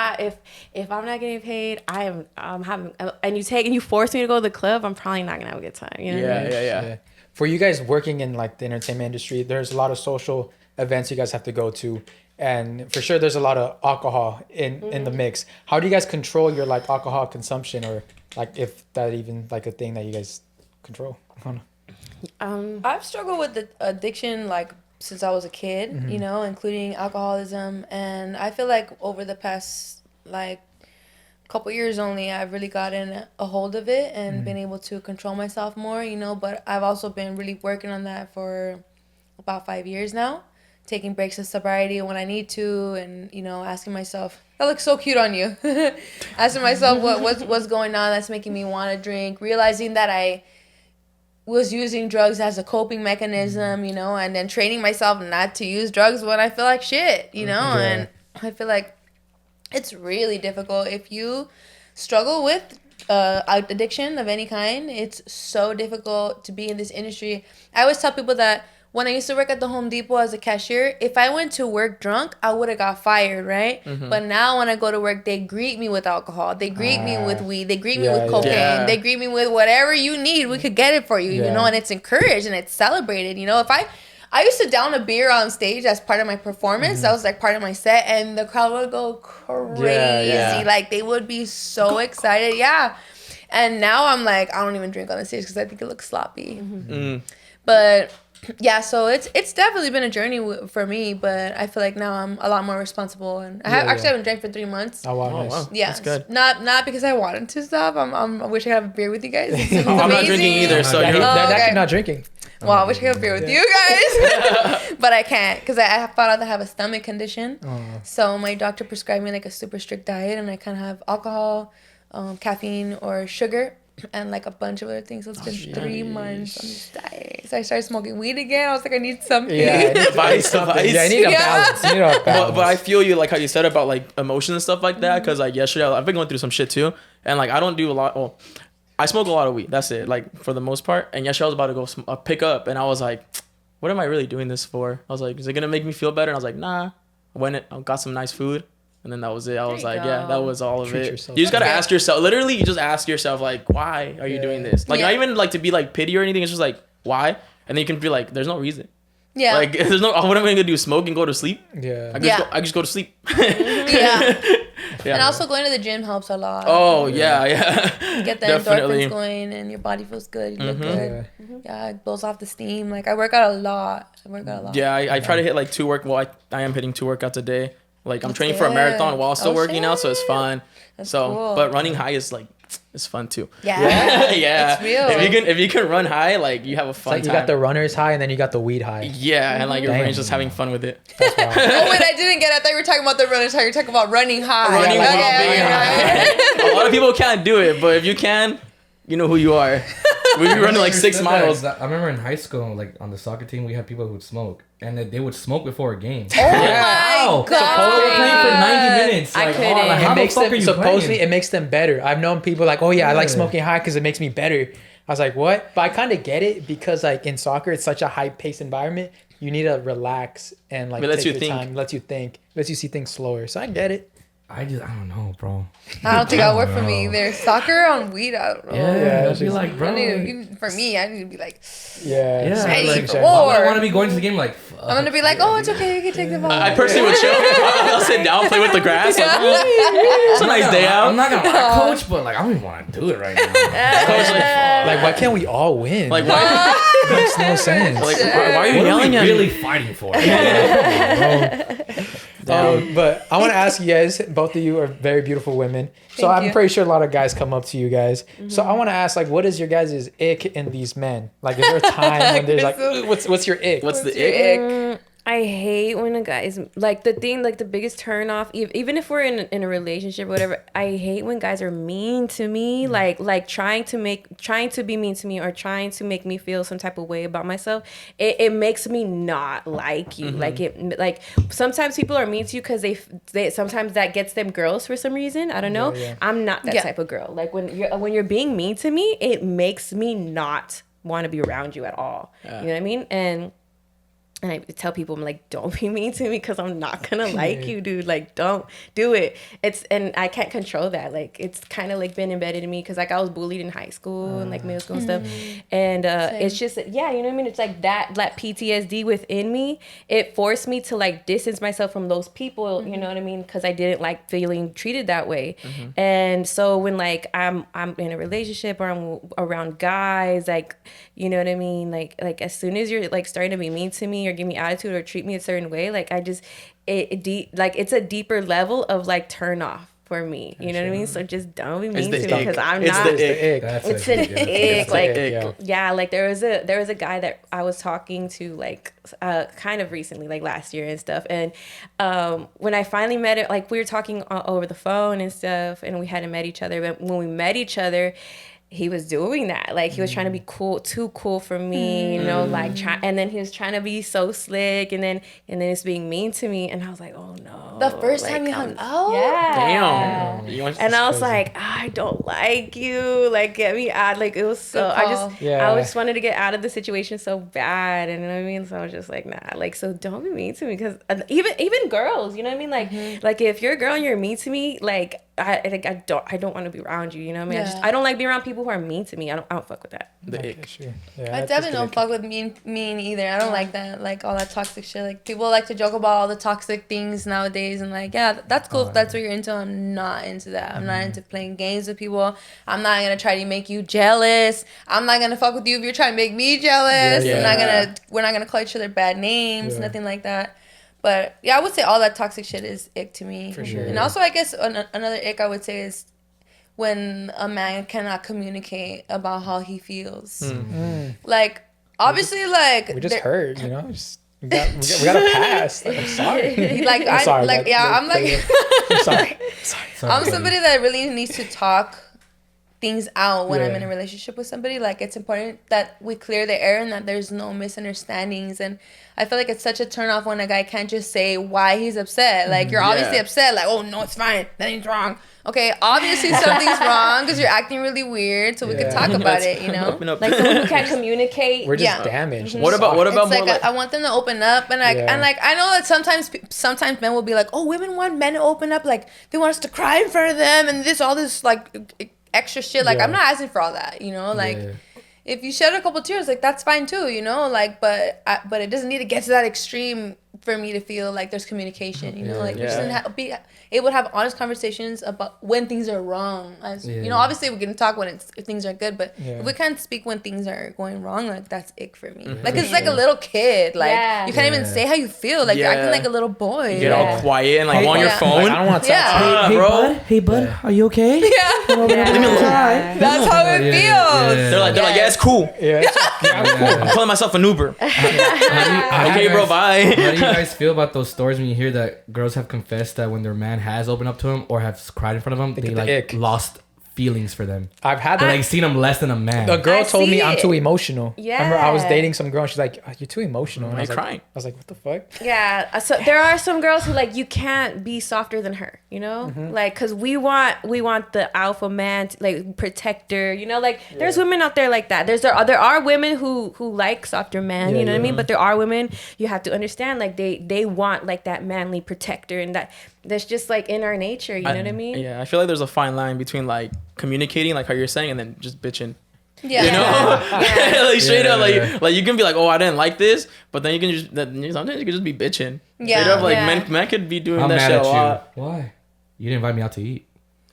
if I'm not getting paid, I'm having, and you force me to go to the club, I'm probably not gonna have a good time. You know what I mean? Yeah. For you guys working in like the entertainment industry, there's a lot of social events you guys have to go to. and for sure there's a lot of alcohol in the mix. How do you guys control your like alcohol consumption, or like if that even like a thing that you guys control? I don't know. I've struggled with the addiction like since I was a kid, you know, including alcoholism, and I feel like over the past like couple years only I've really gotten a hold of it and been able to control myself more, you know, but I've also been really working on that for about 5 years now, taking breaks of sobriety when I need to, and you know, asking myself, that looks so cute on you, asking myself what's going on that's making me want to drink, realizing that I was using drugs as a coping mechanism, you know, and then training myself not to use drugs when I feel like shit, you know. And I feel like it's really difficult if you struggle with addiction of any kind. It's so difficult to be in this industry. I always tell people that when I used to work at the Home Depot as a cashier, if I went to work drunk, I would have got fired, right? But now when I go to work, they greet me with alcohol. They greet me with weed. They greet me with cocaine. Yeah. They greet me with whatever you need. We could get it for you, you know, and it's encouraged and it's celebrated. You know, if I used to down a beer on stage as part of my performance. That was like part of my set, and the crowd would go crazy. Like they would be so excited. Yeah. And now I'm like, I don't even drink on the stage because I think it looks sloppy. But yeah, so it's definitely been a journey for me, but I feel like now I'm a lot more responsible, and I haven't drank for 3 months. Oh wow, Oh, nice. wow. Yeah, That's good. Not because I wanted to stop. I wish I could have a beer with you guys. It's I'm not drinking either, so That, you're that okay. you're not drinking. Well, I wish I could have a beer with you guys, but I can't because I found out that I have a stomach condition. So my doctor prescribed me like a super strict diet, and I kind of have alcohol, caffeine, or sugar, and like a bunch of other things. So it's been 3 months on this diet. So I started smoking weed again. I was like, I need something. Yeah, Vice. yeah, I need a balance. You need a balance. But I feel you, like how you said about like emotions and stuff like that, because like yesterday I've been going through some shit too, and like I don't do a lot. Well, I smoke a lot of weed. That's it, like for the most part. And yesterday I was about to go pick up, and I was like, what am I really doing this for? I was like, is it gonna make me feel better? And I was like, nah. I went, I got some nice food, and then that was it. I was like, yeah, that was all of Treat it. yourself. You just gotta ask yourself. Literally, you just ask yourself like, why are you doing this? Like not even like to be like pity or anything. It's just like why, and then you can be like, there's no reason. Yeah. Like there's no. What am I gonna do? Smoke and go to sleep? Yeah. I just go to sleep. Yeah. And also going to the gym helps a lot. Oh yeah. You get the Definitely. endorphins going, and your body feels good. You look good. Yeah, it blows off the steam. Like I work out a lot. Yeah, I try to hit like 2 I am hitting 2 workouts a day. Like I'm training for a marathon while still working out, so it's fun. That's so, cool. but running high is like, it's fun too. Yeah. Yeah. It's real. If you can run high, like you have a fun Like you time. got the runner's high, and then you got the weed high. Yeah, and like your Damn. brain's just having fun with it. That's wild. Oh wait, I didn't get it. I thought you were talking about the runner's high. You're talking about running high. Running Okay, while being okay. high. A lot of people can't do it, but if you can, you know who you are. We be running like 6 miles. I remember in high school, like on the soccer team, we had people who would smoke, and they would smoke before a game. Oh my god. They were playing for 90 minutes. I Like, couldn't. like, how It the makes fuck are them you supposedly playing? it makes them better. I've known people like, oh yeah, I like Yeah. smoking high because it makes me better. I was like, what? But I kind of get it because like in soccer, it's such a high paced environment. You need to relax and like It lets take you your think. time. Lets you think. Lets you see things slower. So I get it. I don't know, bro. I don't think that'll work for me either. Soccer on weed, I don't know. Yeah, I'd be like, bro. I need to, for me, I need to be like, Yeah. Yeah, ready like, for I war. want to be going to the game like. Fuck. I'm gonna be like, oh, it's okay, you can take the ball. I personally would chill. I'll sit down, play with the grass. Like, it's a nice day out. I'm not gonna lie, coach, but like I don't even want to do it right now. Coach, Like, why can't we all win? like why? makes no sense. Like why are you What are yelling we at really me? fighting for? But I want to ask you guys, both of you are very beautiful women. So Thank I'm you. pretty sure a lot of guys come up to you guys. So I want to ask, like, what is your guys' ick in these men? Like, is there a time when there's like, what's your ick? What's the your ick? ick? I hate when a guy is like the biggest turn off, even if we're in a relationship or whatever. I hate when guys are mean to me, like trying to be mean to me or trying to make me feel some type of way about myself. It makes me not like you. Like sometimes people are mean to you because they sometimes that gets them girls for some reason. I don't know. Yeah. I'm not that type of girl. Like when you're being mean to me, it makes me not want to be around you at all. You know what I mean? And And I tell people, I'm like, don't be mean to me because I'm not gonna like you, dude. Like, don't do it. And I can't control that. Like, it's kind of like been embedded in me because like I was bullied in high school and like middle school and stuff. And it's just, yeah, you know what I mean? It's like that PTSD within me. It forced me to like distance myself from those people, you know what I mean? Because I didn't like feeling treated that way. And so when like I'm in a relationship or I'm around guys, like, you know what I mean? Like as soon as you're like starting to be mean to me or give me attitude or treat me a certain way, like I just it's a deeper level of like turn off for me. You know what I mean? So just don't be mean to me because I'm not. It's an ick. Like yeah, like there was a guy that I was talking to like kind of recently, like last year and stuff. And when I finally met it, like we were talking over the phone and stuff, and we hadn't met each other. But when we met each other, he was doing that. Like, he was trying to be cool, too cool for me, you know, like, and then he was trying to be so slick, and then it's being mean to me, and I was like, oh, no. The first time you hung out? Yeah. Damn. And I was like, I don't like you. Like, get me out. Like, it was so, I just wanted to get out of the situation so bad, and you know what I mean? So I was just like, nah, like, so don't be mean to me, because even girls, you know what I mean? Like, like, if you're a girl and you're mean to me, like, I don't want to be around you, you know what I mean? Yeah. I don't like being around people who are mean to me. I don't fuck with that. I definitely don't fuck with mean either. I don't like that, like all that toxic shit. Like people like to joke about all the toxic things nowadays, and like, yeah, that's cool if that's what you're into. I'm not into that. I'm not into playing games with people. I'm not gonna try to make you jealous. I'm not gonna fuck with you if you're trying to make me jealous. We're not gonna call each other bad names, nothing like that. But yeah, I would say all that toxic shit is ick to me. For sure. And also, I guess another ick I would say is when a man cannot communicate about how he feels. Like, obviously, like... We just heard, you know? We got a pass. Like, I'm sorry. Like, I'm sorry. I'm somebody that really needs to talk things out when I'm in a relationship with somebody. Like, it's important that we clear the air and that there's no misunderstandings. And I feel like it's such a turn off when a guy can't just say why he's upset. Like, you're obviously upset. Like, oh, no, it's fine. Nothing's wrong. Okay, obviously something's wrong because you're acting really weird, so we can talk about it, you know? Like someone who can't communicate. We're just damaged. What about it's more like, I want them to open up, and like I know that sometimes men will be like, oh, women want men to open up, like they want us to cry in front of them and all this like extra shit. Like I'm not asking for all that, you know? Like if you shed a couple tears, like that's fine too, you know? Like but it doesn't need to get to that extreme for me to feel like there's communication, you know? Like we just be able to have honest conversations about when things are wrong. You know, obviously we can talk if things are good, but if we can't speak when things are going wrong, like that's ick for me. Like it's like a little kid. Like you can't even say how you feel. Like you're acting like a little boy. You get all quiet and like on your phone. Like, I don't want to talk Hey, bro. bud. Hey, bud. Are you okay? Leave me alone. That's how it feels. They're like, yeah, it's cool. I'm calling myself an Uber. Okay, bro, bye. How do you guys feel about those stories when you hear that girls have confessed that when their man has opened up to them or have cried in front of them, they like lost feelings for them? I've had that. Like seen them less than a man. A girl told me I'm too emotional. Yeah. Remember, I was dating some girl and she's like, oh, you're too emotional. And Why I was you like, crying? I was like, what the fuck? Yeah. So there are some girls who like, you can't be softer than her, you know? Like, cause we want the alpha man, like protector, you know? Like there's women out there like that. There are women who like softer men, you know what I mean? But there are women, you have to understand, like they want like that manly protector, and that's just like in our nature, you know what I mean? Yeah, I feel like there's a fine line between like communicating, like how you're saying, and then just bitching. Yeah. You know? Like straight up, like you can be like, oh, I didn't like this, but then you can sometimes you can just be bitching. Yeah. Straight up, like men could be doing that shit a lot. Why? You didn't invite me out to eat.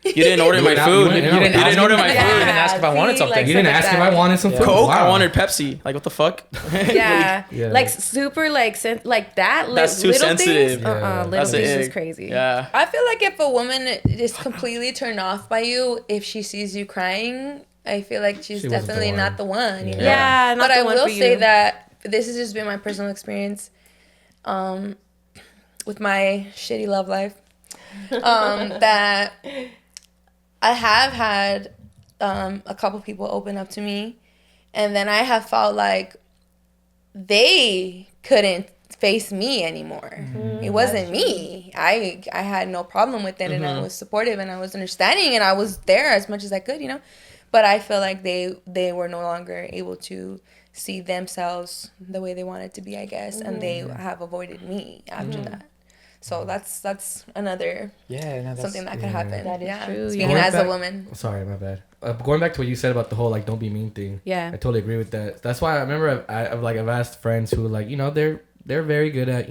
You didn't order my food. You didn't order my food. You didn't ask if I wanted something. You didn't ask if I wanted some food. Coke? Wow. I wanted Pepsi. Like, what the fuck? Like super like like that. That's too sensitive. Little things is crazy. Yeah. I feel like if a woman is completely turned off by you, if she sees you crying, I feel like she's definitely not the one. You know? Yeah, not but the I one will for you. say that this has just been my personal experience, with my shitty love life, that I have had a couple people open up to me, and then I have felt like they couldn't face me anymore. It wasn't me. I had no problem with it, and I was supportive, and I was understanding, and I was there as much as I could, you know. But I feel like they were no longer able to see themselves the way they want it to be, I guess, and they have avoided me after that. So that's another something that could happen. That is true. Speaking as a woman. Sorry, my bad. Going back to what you said about the whole like don't be mean thing. Yeah, I totally agree with that. That's why I remember I've asked friends who like they're very good at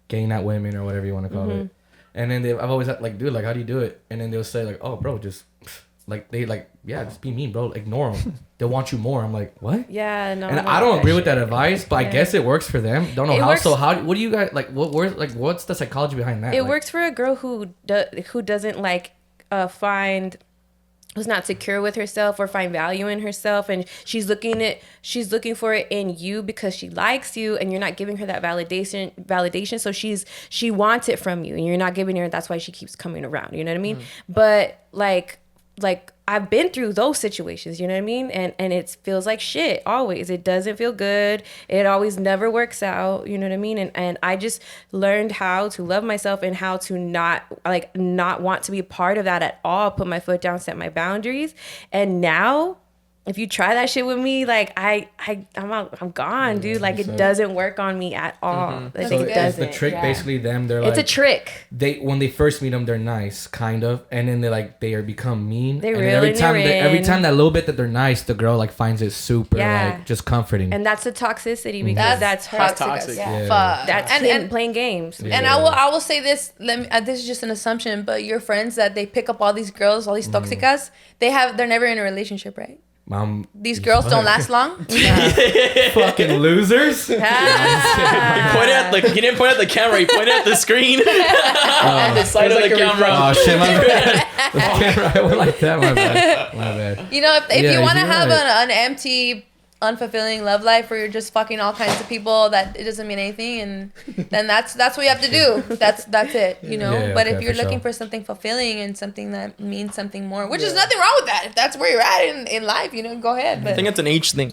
getting at women or whatever you want to call it. And then I've always had like, dude, like how do you do it? And then they'll say like, oh, bro, just just be mean, bro. Ignore them. They'll want you more. I'm like, what? Yeah, no. And I don't agree with that advice, but I guess it works for them. Don't know how. Works. So what do you guys like? What's the psychology behind that? It works for a girl who doesn't like who's not secure with herself or find value in herself, and she's looking for it in you because she likes you, and you're not giving her that validation. So she wants it from you, and you're not giving her. That's why she keeps coming around. You know what I mean? But like I've been through those situations, you know what I mean? And it feels like shit always. It doesn't feel good. It always never works out, you know what I mean? And I just learned how to love myself and how to not want to be a part of that at all. Put my foot down, set my boundaries. And now, if you try that shit with me, like I'm gone, dude. Like it doesn't work on me at all. Like, so it doesn't. the trick basically they're it's like a trick. When they first meet them, they're nice, kind of, and then they become mean. They and really every time that little bit that they're nice, the girl like finds it super like just comforting. And that's the toxicity because that's toxic. Yeah. Yeah. That's and playing games. And I will say this. This is just an assumption, but your friends that they pick up all these girls, all these toxicas, they're never in a relationship, right? These girls don't last long. Fucking losers. He didn't point at the camera. He pointed at the screen. The side of the camera. Oh shit, my bad. The camera, I went like that. My bad. You know, if you want to have an empty, unfulfilling love life where you're just fucking all kinds of people that it doesn't mean anything, and then that's what you have to do. That's it, you know. Yeah, but okay, if you're looking for something fulfilling and something that means something more, which is nothing wrong with that. If that's where you're at in life, you know, go ahead. But I think it's an age thing.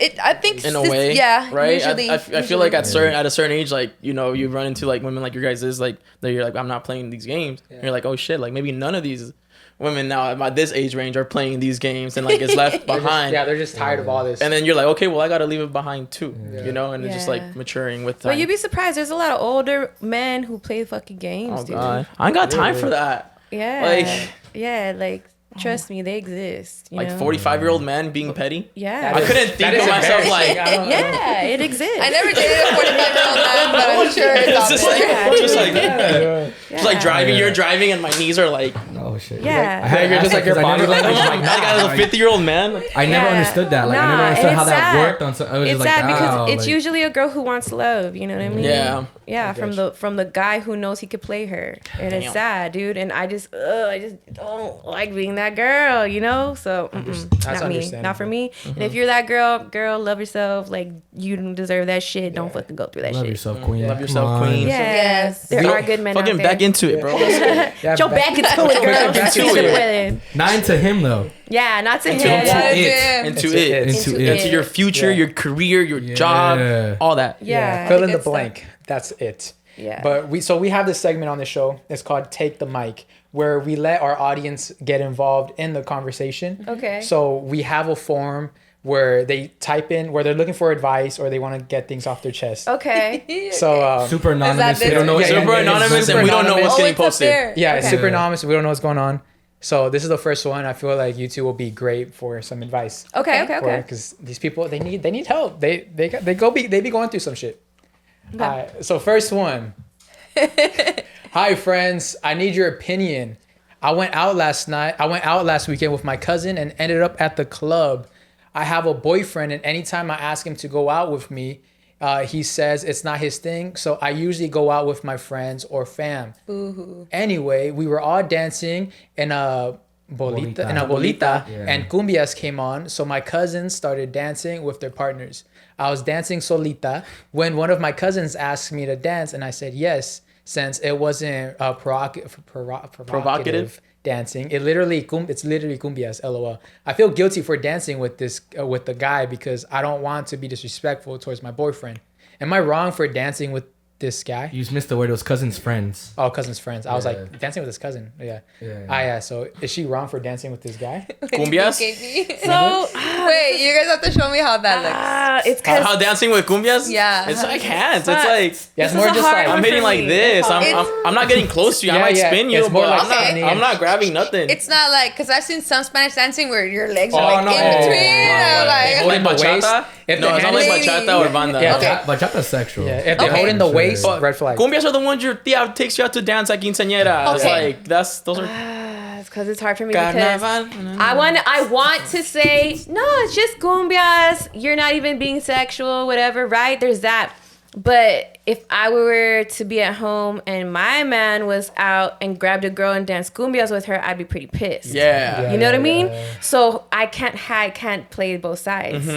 I think in a way, right? Usually, I feel like at a certain age, like you run into like women like your guys is like that. You're like, I'm not playing these games. And you're like, oh shit, like maybe none of these women now at this age range are playing these games and like it's left behind. They're just tired of all this. And then you're like, okay, well I gotta leave it behind too, you know. And it's just like maturing with time. But you'd be surprised. There's a lot of older men who play fucking games, dude. God. I ain't got time for that. Like trust me, they exist. You like know? 45-year-old men being petty. Yeah, I couldn't think of myself like. Yeah, it exists. I never dated a 45-year-old man, but I'm sure it's out there. Just like driving. You're driving, and my knees are like. Oh shit. Yeah. You're just like your body language. Oh my god, a 50-year-old man. I never understood that. Like I never understood how that worked. I was it's just sad like, because it's usually a girl who wants love. You know what I mean? Yeah. Yeah, from the guy who knows he could play her, and it's sad, dude. And I just don't like being that girl, you know. So not me, not for me. And if you're that girl, love yourself. Like you don't deserve that shit. Don't fucking go through that love shit. Yourself, queen. Love yourself, queen. Yes, there are good men out fucking there. back into it, bro. Jump back into it, girl. Not into him though. Yeah, not to him. Into your future, your career, your job, all that. Yeah. Fill in the blank. That's it. Yeah. But we have this segment on the show. It's called Take the Mic, where we let our audience get involved in the conversation. Okay. So we have a form where they type in where they're looking for advice or they want to get things off their chest. Okay. So super anonymous. They don't know. Super anonymous, and we don't know what's getting posted. Yeah, it's super anonymous. We don't know what's going on. So this is the first one. I feel like you two will be great for some advice. Okay. Because these people they need help. They be going through some shit. Okay. So first one. Hi friends, I need your opinion. I went out last weekend with my cousin and ended up at the club. I have a boyfriend, and anytime I ask him to go out with me, he says it's not his thing. So I usually go out with my friends or fam. Boo-hoo. Anyway, we were all dancing in a bolita, and cumbias came on. So my cousins started dancing with their partners. I was dancing solita when one of my cousins asked me to dance, and I said yes, since it wasn't provocative dancing. It's literally cumbias, lol. I feel guilty for dancing with the guy because I don't want to be disrespectful towards my boyfriend. Am I wrong for dancing with this guy. You just missed the word. It was cousin's friends. Oh, cousin's friends. I was Yeah. like, dancing with his cousin. Yeah. Yeah. So is she wrong for dancing with this guy? Cumbias? So Wait, you guys have to show me how that looks. it's because How dancing with cumbias? Yeah. It's like hands. But- It's like Yeah, it's This more is a just hard like one. I'm hitting for like me. this. It's I'm not getting close to you. I Yeah, might yeah. spin you, It's more but like I'm not. spinning. I'm not grabbing nothing. It's not like, because I've seen some Spanish dancing where your legs are Oh, like no. in between. Oh, like, holding the waist. bachata? If No, the it's not hand like is- bachata or banda. Yeah. Okay. Bachata's sexual. Yeah, if they're Okay. holding the Sure. waist, But red flag. Cumbias are the ones your tia takes you out to dance like quinceañera. It's Okay. like those are. it's because it's hard for me because Carnaval. I want to say no, it's just cumbias. You're not even being sexual, whatever, right? There's that. But if I were to be at home and my man was out and grabbed a girl and danced cumbias with her, I'd be pretty pissed. Yeah. You know what I mean? Yeah. So I can't play both sides.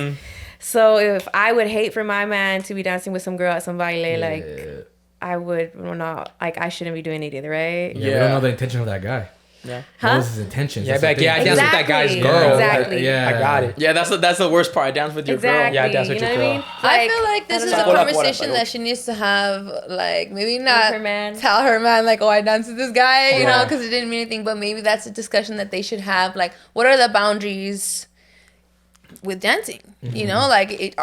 So if I would hate for my man to be dancing with some girl at some baile, like I would not, like I shouldn't be doing it either, right? Yeah, we don't know the intention of that guy. Yeah. What was his intentions? Yeah, That's the like, yeah, I thing. danced with that guy's Exactly. girl. Exactly. Yeah, I got it. Yeah, that's the worst part. I dance with your Exactly. Yeah, that's what you know your what I girl. mean? I feel like this I is don't a know. conversation that she needs to have, like, maybe not her man. tell her man, like, oh, I danced with this guy, you know, Yeah. because it didn't mean anything, but maybe that's a discussion that they should have, like, what are the boundaries with dancing? You know, like,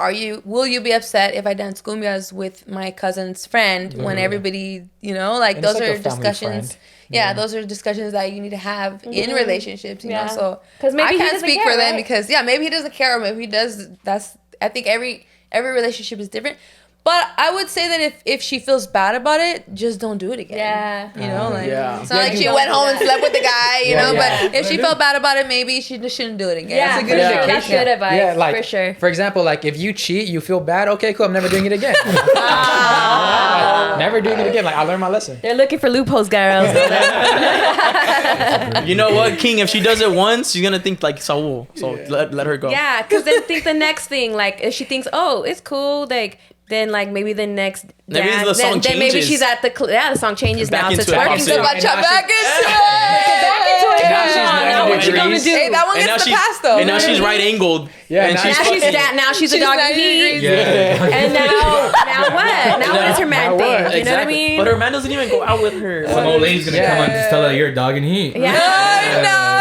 will you be upset if I dance cumbias with my cousin's friend when everybody, you know, like, And it's those like are a family discussions. friend. Yeah, those are discussions that you need to have in relationships, you know. So 'Cause maybe I he can't doesn't speak care, for them right? because maybe he doesn't care, or maybe he does. I think every relationship is different. But I would say that if she feels bad about it, just don't do it again. Yeah. You know, like Yeah. it's not like you she don't went do home and that. slept with the guy, you Yeah, know. yeah. But if she felt bad about it, maybe she just shouldn't do it again. Yeah, It's a good for sure. indication. That's good advice. Yeah, like for sure. For example, like if you cheat, you feel bad. Okay, cool. I'm never doing it again. Never doing it again. Like I learned my lesson. They're looking for loopholes, girls. You know what, King? If she does it once, she's gonna think like Saul. So let her go. Yeah, because then think the next thing, like if she thinks, oh, it's cool, like then like maybe the next Maybe dance, the song then maybe changes. she's at the the song changes Back now to into it. twerking. Into So it. back into it. Back into it. Now she's Now 90 what you gonna degrees. do? Hey, that one And now gets the she's pass though. and now she's right angled. Yeah, and now she's Now she's fucking- now she's a She's dog 90 heat. degrees. Yeah. And now what? Now what is her man Now thing? what? You know what I Exactly. mean? But her man doesn't even go out with her. Some old lady's gonna come Yeah. and just tell her you're a dog in heat. Yeah.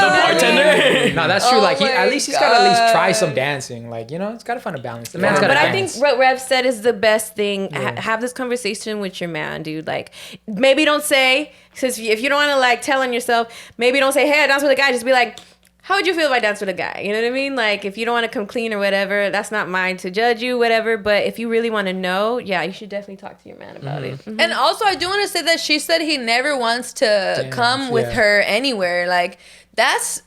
The bartender. No, that's true. Oh Like my at least he's got to at least try God. some dancing. Like it's got to find a balance. The man's Yeah. got to But I dance. think what Rev said is the best thing. Have this conversation with your man, dude. Like, maybe don't say, since if you don't want to like tell on yourself, maybe don't say, hey, I danced with a guy. Just be like, how would you feel if I danced with a guy? You know what I mean? Like, if you don't want to come clean or whatever, that's not mine to judge you, whatever. But if you really want to know, yeah, you should definitely talk to your man about it. Mhm. And also, I do want to say that she said he never wants to come with yeah. her anywhere. Like that's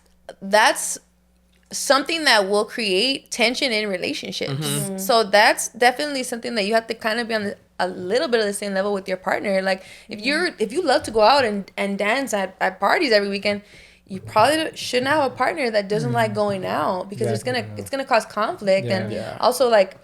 something that will create tension in relationships. So that's definitely something that you have to kind of be on a little bit of the same level with your partner. Like if you love to go out and dance at parties every weekend, you probably shouldn't have a partner that doesn't like going out because it's gonna cause conflict. Yeah. And Yeah. also like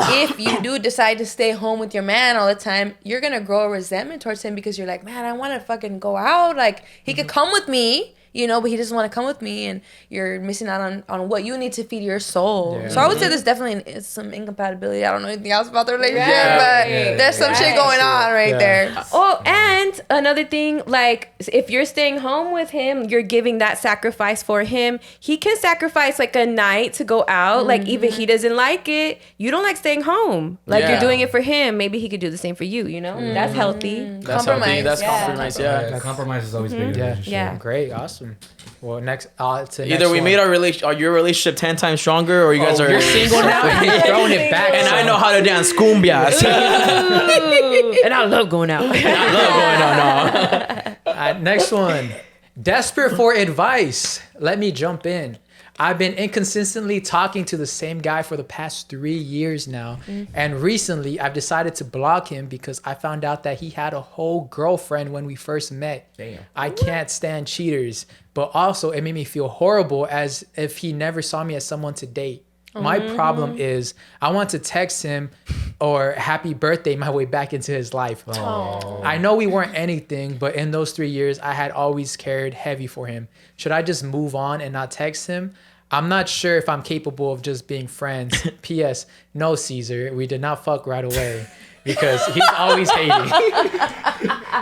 if you do decide to stay home with your man all the time, you're gonna grow a resentment towards him because you're like, man, I want to fucking go out. Like he could come with me, you know, but he doesn't want to come with me, and you're missing out on what you need to feed your soul. Yeah. So I would say there's definitely is some incompatibility. I don't know anything else about the relationship, Right. but Yeah. there's some shit going on right Yeah. there. Oh, and another thing, like if you're staying home with him, you're giving that sacrifice for him. He can sacrifice like a night to go out. Like even he doesn't like it. You don't like staying home. Like Yeah. you're doing it for him. Maybe he could do the same for you. You know, that's healthy. That's healthy. That's Yeah. compromise. Yeah. Compromise is always big in a Yeah. relationship. Yeah. Great, awesome. Well, next, to Either we made your relationship 10 times stronger, or you guys are You're single now and you're throwing it back. And I know how to dance cumbias. Ooh, and I love going out. I love going on. No. Next one. Desperate for advice. Let me jump in. I've been inconsistently talking to the same guy for the past 3 years now. And recently I've decided to block him because I found out that he had a whole girlfriend when we first met. Damn. I can't stand cheaters, but also it made me feel horrible as if he never saw me as someone to date. My problem is I want to text him or happy birthday my way back into his life. I know we weren't anything, but in those 3 years, I had always cared heavy for him. Should I just move on and not text him? I'm not sure if I'm capable of just being friends. P.S. No, Cesar, we did not fuck right away. because he's always hating.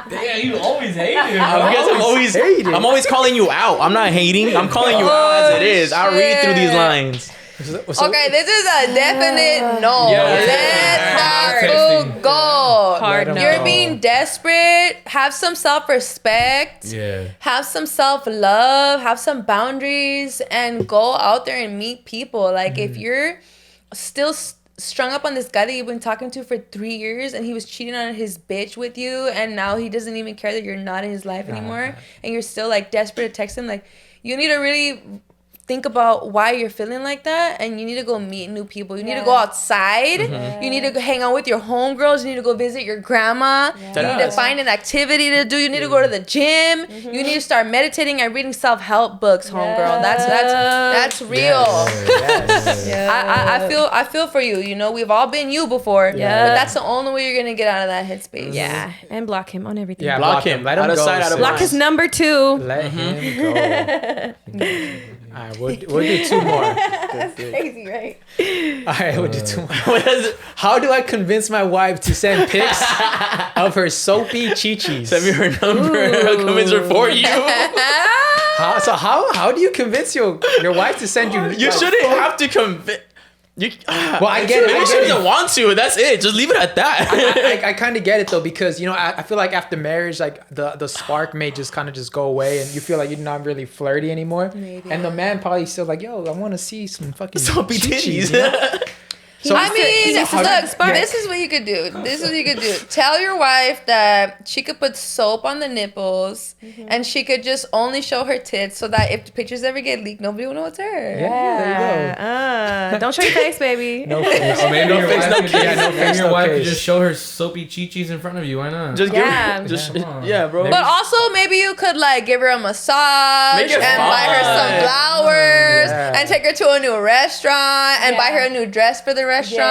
Damn, you always hating. I'm always calling you out. I'm not hating. I'm calling you out as it is. I'll read through these lines. Okay, this is a definite no. Yeah. Let's go. Hard no. You're being desperate. Have some self-respect. Yeah. Have some self-love. Have some boundaries, and go out there and meet people. Like if you're still strung up on this guy that you've been talking to for 3 years, and he was cheating on his bitch with you, and now he doesn't even care that you're not in his life anymore, and you're still like desperate to text him, like you need to really think about why you're feeling like that, and you need to go meet new people. You need to go outside. You need to go hang out with your homegirls. You need to go visit your grandma. You need to find an activity to do. You need to go to the gym. You need to start meditating and reading self-help books, homegirl. That's real. I feel for you. You know, we've all been you before. But that's the only way you're gonna get out of that headspace. Yeah, and block him on everything. Yeah, Block him. Let him Out of go. sight, out of Block his number 2. Let him go. All right, we'll do 2 more. That's crazy, right? All right, we'll do 2 more. How do I convince my wife to send pics of her soapy chichis? Send me her number. I'll convince her for you. How do you convince your wife to send you? You shouldn't have to convince. Well, I get it. Maybe she doesn't want to. That's it. Just leave it at that. I kind of get it though, because I feel like after marriage, like the spark may just kind of just go away, and you feel like you're not really flirty anymore. Maybe. And the man probably still like, yo, I want to see some fucking soapy titties. titties. So I mean, look, this is what you could do. This is what you could do. Tell your wife that she could put soap on the nipples, and she could just only show her tits, so that if the pictures ever get leaked, nobody will know it's her. Yeah, there you go. Don't show your face, baby. No face. Or maybe No your face, wife no could case. just- No face, your no wife could case. just show her soapy chichis in front of you. Why not? Just Yeah. bro. But also, maybe you could like give her a massage Make it and buy her some fun. flowers Yeah. and take her to a new restaurant and buy her a new dress for the restaurant.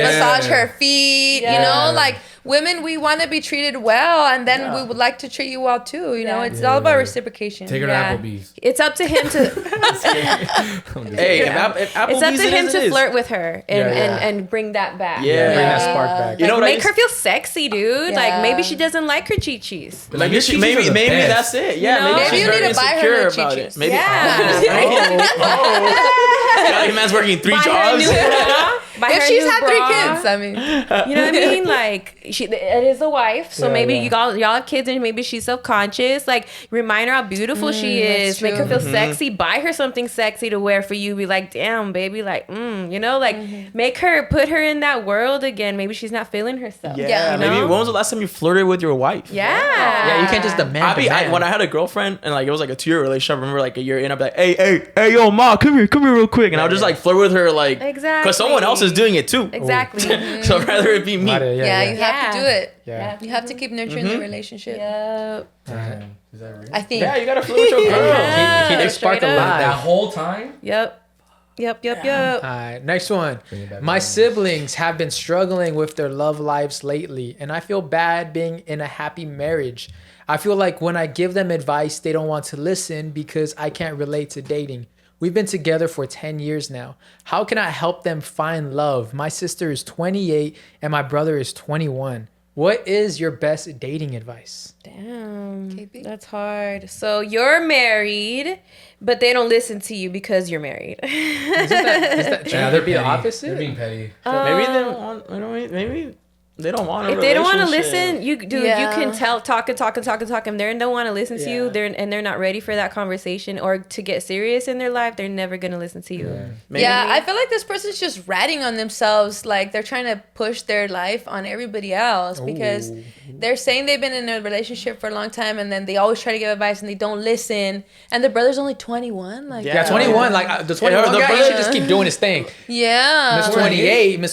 Massage her feet. You know, like women, we want to be treated well, and then we would like to treat you well too. You know, it's all about reciprocation. Take her to Applebee's. It's up to him to. Hey, if Applebee's It's up to him it to is. flirt with her and bring that back. Yeah. Bring that spark back. You know what I Make used- her feel sexy, dude. Yeah. Like maybe she doesn't like her chichis. Like Your maybe chichis are the maybe best. that's it. Yeah, You know? maybe Maybe she's you very need to buy her insecure new about chichis. it. Maybe Yeah. your man's working 3 Buy her a jobs. new bra. Buy her If a she's new had bra. 3 kids, I mean, You know what I mean? Like it is a wife, so Yeah, maybe yeah. y'all have kids, and maybe she's self-conscious. Like remind her how beautiful she is. Make her feel sexy. Buy her something sexy to wear for you. Be like, damn, baby, like, you know, like make her put her in that world again. Maybe she's not feeling herself. Yeah, you maybe. know? When was the last time you flirted with your wife? Yeah, You can't just demand. When I had a girlfriend and like it was like a 2-year relationship. I remember like a year in, I'd be like, hey, yo, ma, come here real quick, and I'll just like flirt with her like Exactly. because someone else is doing it too. exactly. So rather it be me. you have to do it. Yeah. You have to keep nurturing the relationship. Yep. Is that real? I think. Yeah, you gotta flirt with your girl. Keep that spark straight up. alive. That whole time? Yep. All right, next one. My siblings have been struggling with their love lives lately, and I feel bad being in a happy marriage. I feel like when I give them advice, they don't want to listen because I can't relate to dating. We've been together for 10 years now. How can I help them find love? My sister is 28 and my brother is 21. What is your best dating advice? Damn, that's hard. So you're married, but they don't listen to you because you're married. Is that Yeah, they're be the petty. opposite? They're being petty. Maybe they don't want. Maybe they don't want. If they don't want to listen, you Yeah. can talk, and they don't want to listen to you. They're not ready for that conversation or to get serious in their life. They're never gonna listen to you. Yeah, I feel like this person's just ratting on themselves. Like they're trying to push their life on everybody else because they're saying they've been in a relationship for a long time, and then they always try to give advice and they don't listen. And the brother's only 21. Like Yeah, 21. Like the 21 the guy, he brother- should just keep doing his thing. yeah. Miss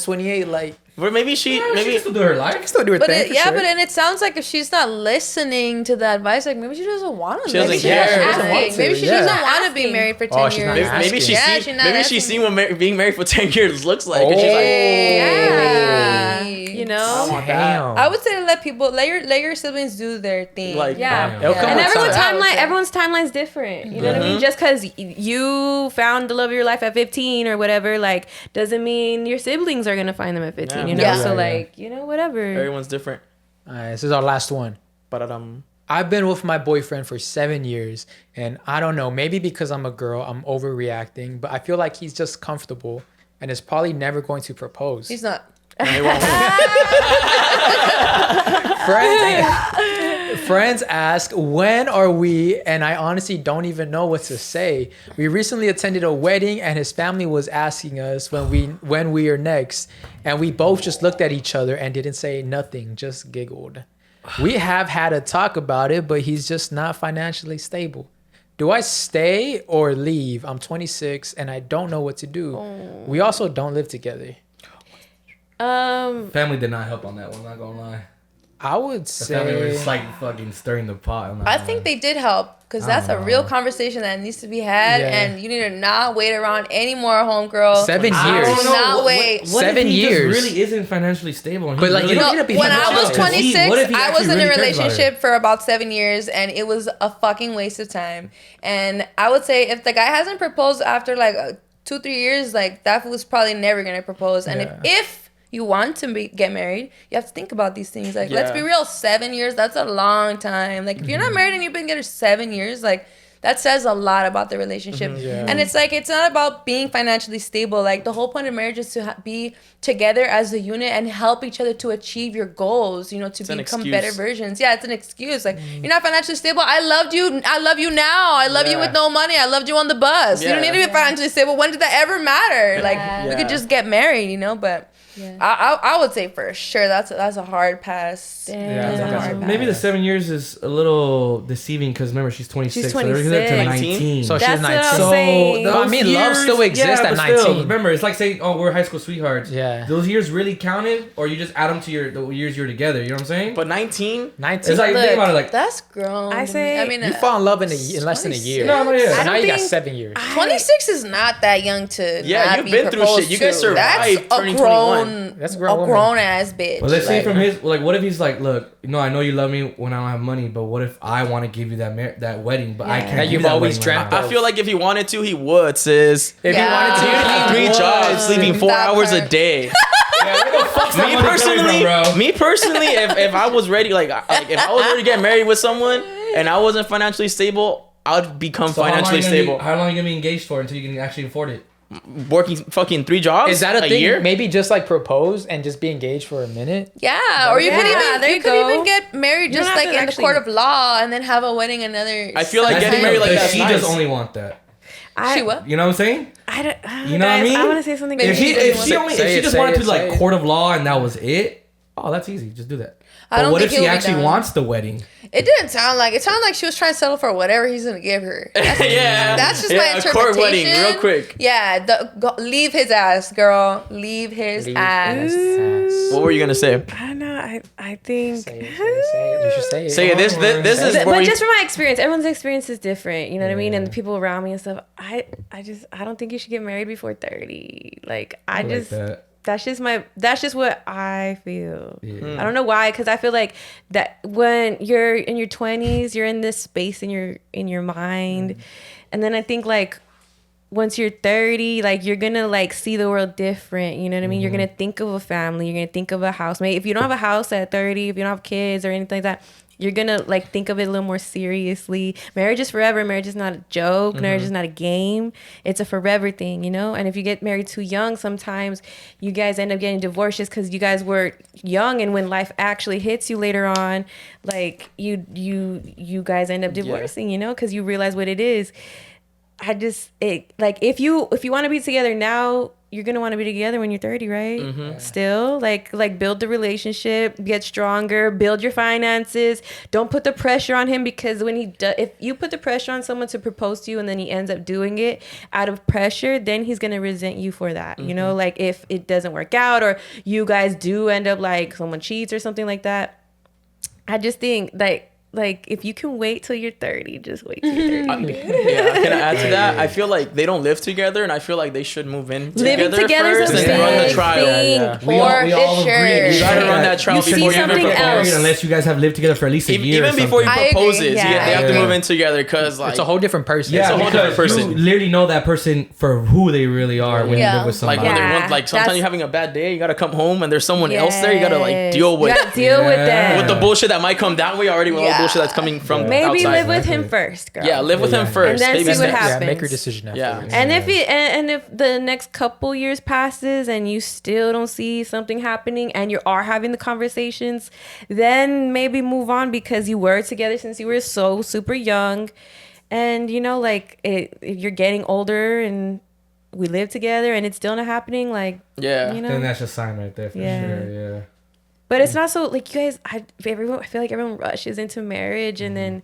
28, like Or maybe She maybe can still do her life. can still do her But thing. it, for yeah, sure. but then it sounds like if she's not listening to the advice, like maybe she doesn't want to. She doesn't Maybe care. she's She not doesn't want asking. to, Maybe she yeah. doesn't want to be married for 10 she's years. not maybe asking. she Yeah, see she's not maybe she asking. seen what being married for 10 years looks like. And she's like, Yeah. You I know. want that. Damn. I would say to let your siblings do their thing. Like, Yeah. It'll come And with everyone's time. everyone's timeline's different. You know what I mean? Just because you found the love of your life at 15 or whatever, like, doesn't mean your siblings are gonna find them at 15. Yeah. you know? So like, you know, whatever. Everyone's different. All right, this is our last one. I've been with my boyfriend for 7 years, and I don't know, maybe because I'm a girl, I'm overreacting, but I feel like he's just comfortable and is probably never going to propose. He's not. Friends ask, when are we? And I honestly don't even know what to say. We recently attended a wedding, and his family was asking us when we are next, and we both just looked at each other and didn't say nothing, just giggled. We have had a talk about it, but he's just not financially stable. Do I stay or leave? I'm 26 and I don't know what to do. We also don't live together. Family did not help on that one, not gonna lie. I would say family was like fucking stirring the pot. I think they did help, because that's a real conversation that needs to be had, and you need to not wait around anymore, homegirl. 7 years. Do not wait. What 7 if he years. just really isn't financially stable? But like, you don't need to be when I was financially 26, I was in a really cares about relationship for about 7 years, and it was a fucking waste of time. And I would say if the guy hasn't proposed after like 2-3 years, like that was probably never gonna propose. And if you want to get married, you have to think about these things. Like, let's be real, 7 years, that's a long time. Like, if you're not married and you've been together 7 years, like, that says a lot about the relationship. And it's like, it's not about being financially stable. Like, the whole point of marriage is to be together as a unit and help each other to achieve your goals, you know, to become better versions. Yeah, it's an excuse. Like, you're not financially stable. I loved you. I love you now. I love you with no money. I loved you on the bus. You don't need to be financially stable. When did that ever matter? Like, we could just get married, you know, but... Yeah. I would say for sure that's a hard pass. Maybe the 7 years is a little deceiving, because remember, she's 26. She's 26. So 19. So that's she's 19. What I'm saying. I mean, love still exists at 19. Still, remember, it's like saying, oh, we're high school sweethearts. Yeah. Those years really counted, or you just add them to the years you're together. You know what I'm saying? But 19? 19. It's like, think about it, like, that's grown. I say, I mean, you fall in love in less than a year. No, yeah. So now you got 7 years. 26 is not that young to you've been through shit. You can survive turning 21. That's a grown ass bitch. Well, let's say from his, like, what if he's like, look, I know you love me when I don't have money, but what if I want to give you that wedding, but I can't. That you've always dreamt of. I feel like if he wanted to, he would, sis. If he wanted to, he had 3 jobs, sleeping 4 hours a day. Me personally, if I was ready, like if I was ready to get married with someone and I wasn't financially stable, I would become financially stable. How long are you gonna be engaged for until you can actually afford it? Working fucking 3 jobs? Is that a thing? year? Maybe just like propose and just be engaged for a minute. Yeah, or you could even get married just like in the court of law and then have a wedding another. I feel like getting married like that. She does only want that. She what? You know what I'm saying? I don't. You know what I mean? I want to say something. If she just wanted to like court of law and that was it, oh, that's easy. Just do that. But what if she actually wants the wedding? It didn't sound like. It sounded like she was trying to settle for whatever he's gonna give her. That's just my interpretation. A court wedding, real quick. Yeah, leave his ass, girl. Leave his ass. What were you gonna say? I don't know. I think. Say it. You should say it. Say it. This is. But just from my experience, everyone's experience is different. You know what I mean? And the people around me and stuff. I don't think you should get married before 30. Like I just. That's just what I feel. I don't know why, because I feel like that when you're in your 20s, you're in this space in your mind. And then I think like once you're 30, like you're gonna like see the world different. You know what I mean? You're gonna think of a family, you're gonna think of a house. Maybe if you don't have a house at 30, if you don't have kids or anything like that, you're gonna like think of it a little more seriously. Marriage is forever. Marriage is not a joke. Marriage is not a game. It's a forever thing, you know? And if you get married too young, sometimes you guys end up getting divorced just because you guys were young, and when life actually hits you later on, like you guys end up divorcing, you know, because you realize what it is. Like if you want to be together now, you're going to want to be together when you're 30, right? Still, like build the relationship, get stronger, build your finances. Don't put the pressure on him, because when if you put the pressure on someone to propose to you and then he ends up doing it out of pressure, then he's going to resent you for that. You know, like if it doesn't work out or you guys do end up like someone cheats or something like that. I just think like like, if you can wait till you're 30, just wait till you're 30. Yeah, can I add to that? I feel like they don't live together, and I feel like they should move in Living together first is a and run the big trial. thing. We all agree. You gotta run that trial You see before you something ever propose. else. Unless you guys have lived together for at least a year. Even before you I agree. propose it, Yeah. they have to move in together because like It's a whole different person. Yeah, It's a whole different because person. you literally know that person for who they really are when you live with like somebody. when Yeah, like sometimes that's- you're having a bad day, you gotta come home and there's someone else there. You gotta like deal with. You gotta deal with them. With the bullshit that might come that way already, with all the bullshit that's coming from Maybe outside. live with him first, girl. Yeah, live with him first. And then Baby see what steps. happens. Yeah, make your decision after. Yeah. And if the next couple years passes and you still don't see something happening and you are having the conversations, then maybe move on because you were together since you were so super young, and you know, like if you're getting older and we live together and it's still not happening, like Yeah. you know. Then that's a sign right there for sure. Yeah. But it's not so like you guys. I feel like everyone rushes into marriage, and then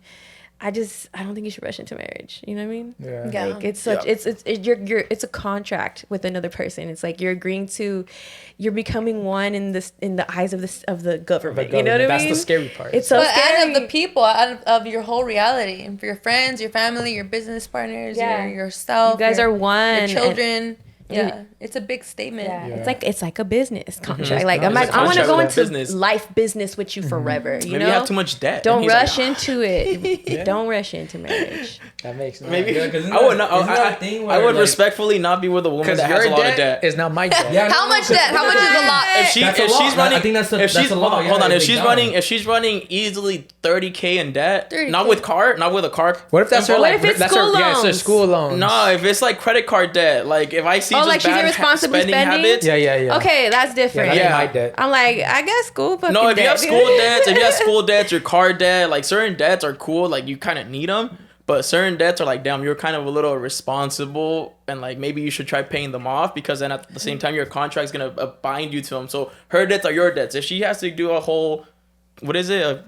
I don't think you should rush into marriage. You know what I mean? Yeah. Like it's such it's a contract with another person. It's like you're becoming one in the eyes of the government. You know what I mean? That's the scary part. It's so But scary. and of the people, out of your whole reality, and for your friends, your family, your business partners, yourself. You guys are one. Your children. Yeah, it's a big statement. Yeah. It's like a business contract. Mhm. Like I want to contract go with into business. life business with you forever. You Maybe know, you have too much debt. Don't And he's rush like, into it. Don't rush into marriage. That makes sense. Maybe Yeah, 'cause isn't I would that- not. isn't that a thing I where, would like- respectfully not be with a woman Because that has a your lot of debt debt. is now my debt. Yeah, How much debt? How much is a lot? If she's That's a law. running, I think that's a- if that's she's a law. hold on. Yeah, If she's big running, time. if she's running easily 30K in debt, 30K. not with a car. What if that's her What like? if it's that's school her. Yeah, it's her loans? school loans. No, if it's like credit card debt, like if I see Oh, just like she's bad irresponsibly spending spending? habits. Yeah. Okay, that's different. That's Yeah. my debt. I'm like, I guess school fucking No, if you debt. have school debts, if you have school debts or car debt, like certain debts are cool, like you kind of need them. But certain debts are like, damn, you're kind of a little irresponsible, and like maybe you should try paying them off because then at the same time your contract's gonna bind you to them. So her debts are your debts. If she has to do a whole,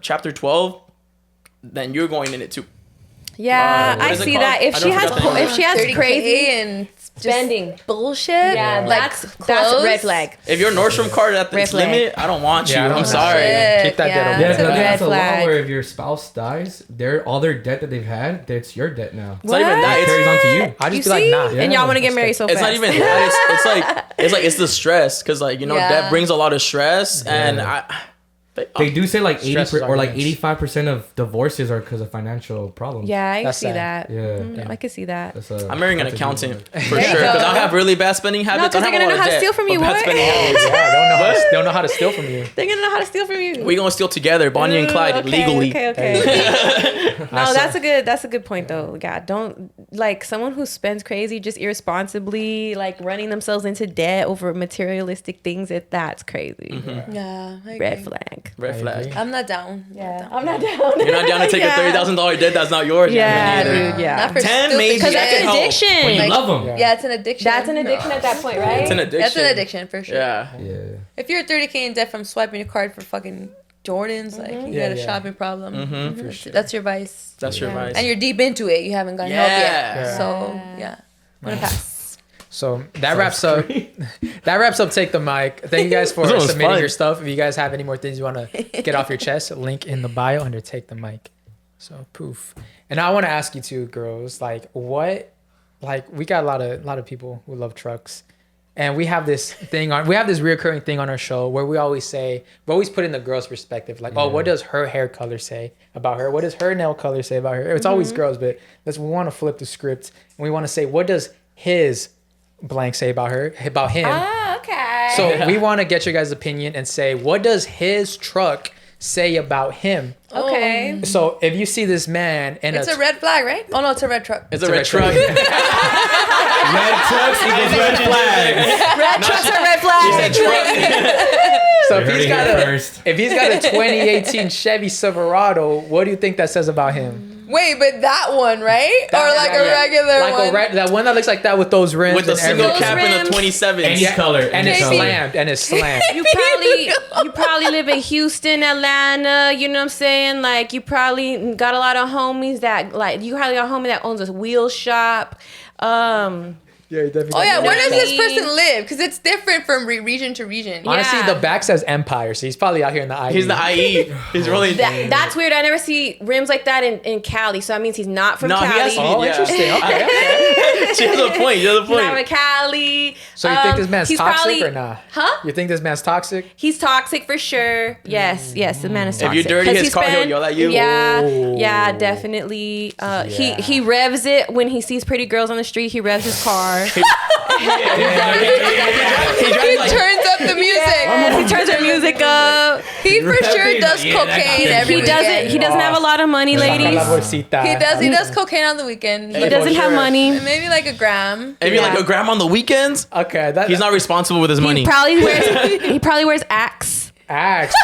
chapter 12, then you're going in it too. Yeah, what I is it see called? that. I don't forget the name. If she has 30K crazy and spending, bullshit. yeah, like that's a clothes. red flag. If your Nordstrom card at Red its flag. limit, I don't want you. Yeah, I don't I'm want sorry. Shit, Keep that debt yeah. over Yeah, That's a because red that's a law flag. where if your spouse dies, all their debt that they've had, that's your debt now. It's not even that. It carries on to you. I You just be like, see? nah. And y'all want to get married so It's fast. not even that. It's the stress because like Yeah. debt brings a lot of stress and They do say like 80 Stress is or like arguments. 85% of divorces are because of financial problems. Yeah, I That's see sad. that. Yeah. I can see that. I'm marrying an accountant for sure There you because go. I have really bad spending habits. 'cause I they're have a gonna know lot of how to debt, steal from but you, bad what? spending habits. Yeah, don't know how to steal from you. They're gonna know how to steal from you. We gonna steal together, Bonnie and Clyde, Okay, legally. Okay. No, I that's a good point though. God, don't like someone who spends crazy, just irresponsibly, like running themselves into debt over materialistic things. That's crazy. Yeah, I Red agree. flag. Red I flag. agree. I'm not down. I'm not down. You're not down to take Yeah. a $30,000 debt that's not yours. Yeah, Either. dude. Yeah. Not for 10 stupid maybe. Because shit. that's an Help. addiction. When you Like- love them. Yeah, it's an addiction. That's an addiction at that point, right? It's an addiction. That's an addiction for sure. Yeah. Yeah. If you're 30K in debt from swiping your card for fucking Jordans, like you Yeah, got a yeah. shopping problem. Mm-hmm. That's your vice. That's your advice. And you're deep into it. You haven't gotten help yet. Yeah. So yeah, I'm gonna pass. So that wraps up. That wraps up. Take the mic. Thank you guys for This one was submitting fun. your stuff. If you guys have any more things you want to get off your chest, link in the bio under Take the Mic. So poof. And I want to ask you two girls, like what, like we got a lot of people who love trucks, and we have this reoccurring thing on our show where we always put in the girl's perspective, like, oh, what does her hair color say about her? What does her nail color say about her? It's always girls, but we want to flip the script and we want to say, what does his blank say about him? Ah, okay. So we want to get your guys' opinion and say, what does his truck say about him? Okay. So if you see this man in It's a red flag, right? Oh no, it's a red truck. It's a red truck. Red trucks equals red flags. Red trucks are red flags. She said truck. So You heard it here first. if he's got a 2018 Chevy Silverado, what do you think that says about him? Wait, but that one, right? Or like a regular Like one? that one that looks like that with those rims With the and single everything. cap and rims. the 27. Any color. and any it's color. slammed and it's slammed. You probably live in Houston, Atlanta, you know what I'm saying? Like you probably got a lot of homies that like you probably got a homie that owns a wheel shop. Yeah, you definitely. Oh yeah, where does this I person mean- live? Because it's different from region to region. Honestly, Yeah. the back says Empire, so he's probably out here in the IE. He's the IE. He's really. That's weird. I never see rims like that in Cali, so that means he's not from No, he Cali. has to be- Oh, Yeah. interesting. Okay. She has a point. She has a He's not from point. Cali. So you think this man's he's toxic probably- or not? Huh? You think this man's toxic? He's toxic for sure. Yes, the man is If toxic. you dirty 'Cause his car, he'll yell at you. Yeah, Ooh. yeah, definitely. Yeah. He revs it when he sees pretty girls on the street. He revs his car. He drives like. Turns up the music. He turns her music up. He for sure does Yeah, that got cocaine me. every He doesn't. He doesn't have a lot of money, ladies. La bolsita. He does cocaine on the weekend. He doesn't have money. Maybe like a gram. Maybe like a gram on the weekends. Okay, that, He's not responsible with his money. He probably wears Axe. Axe.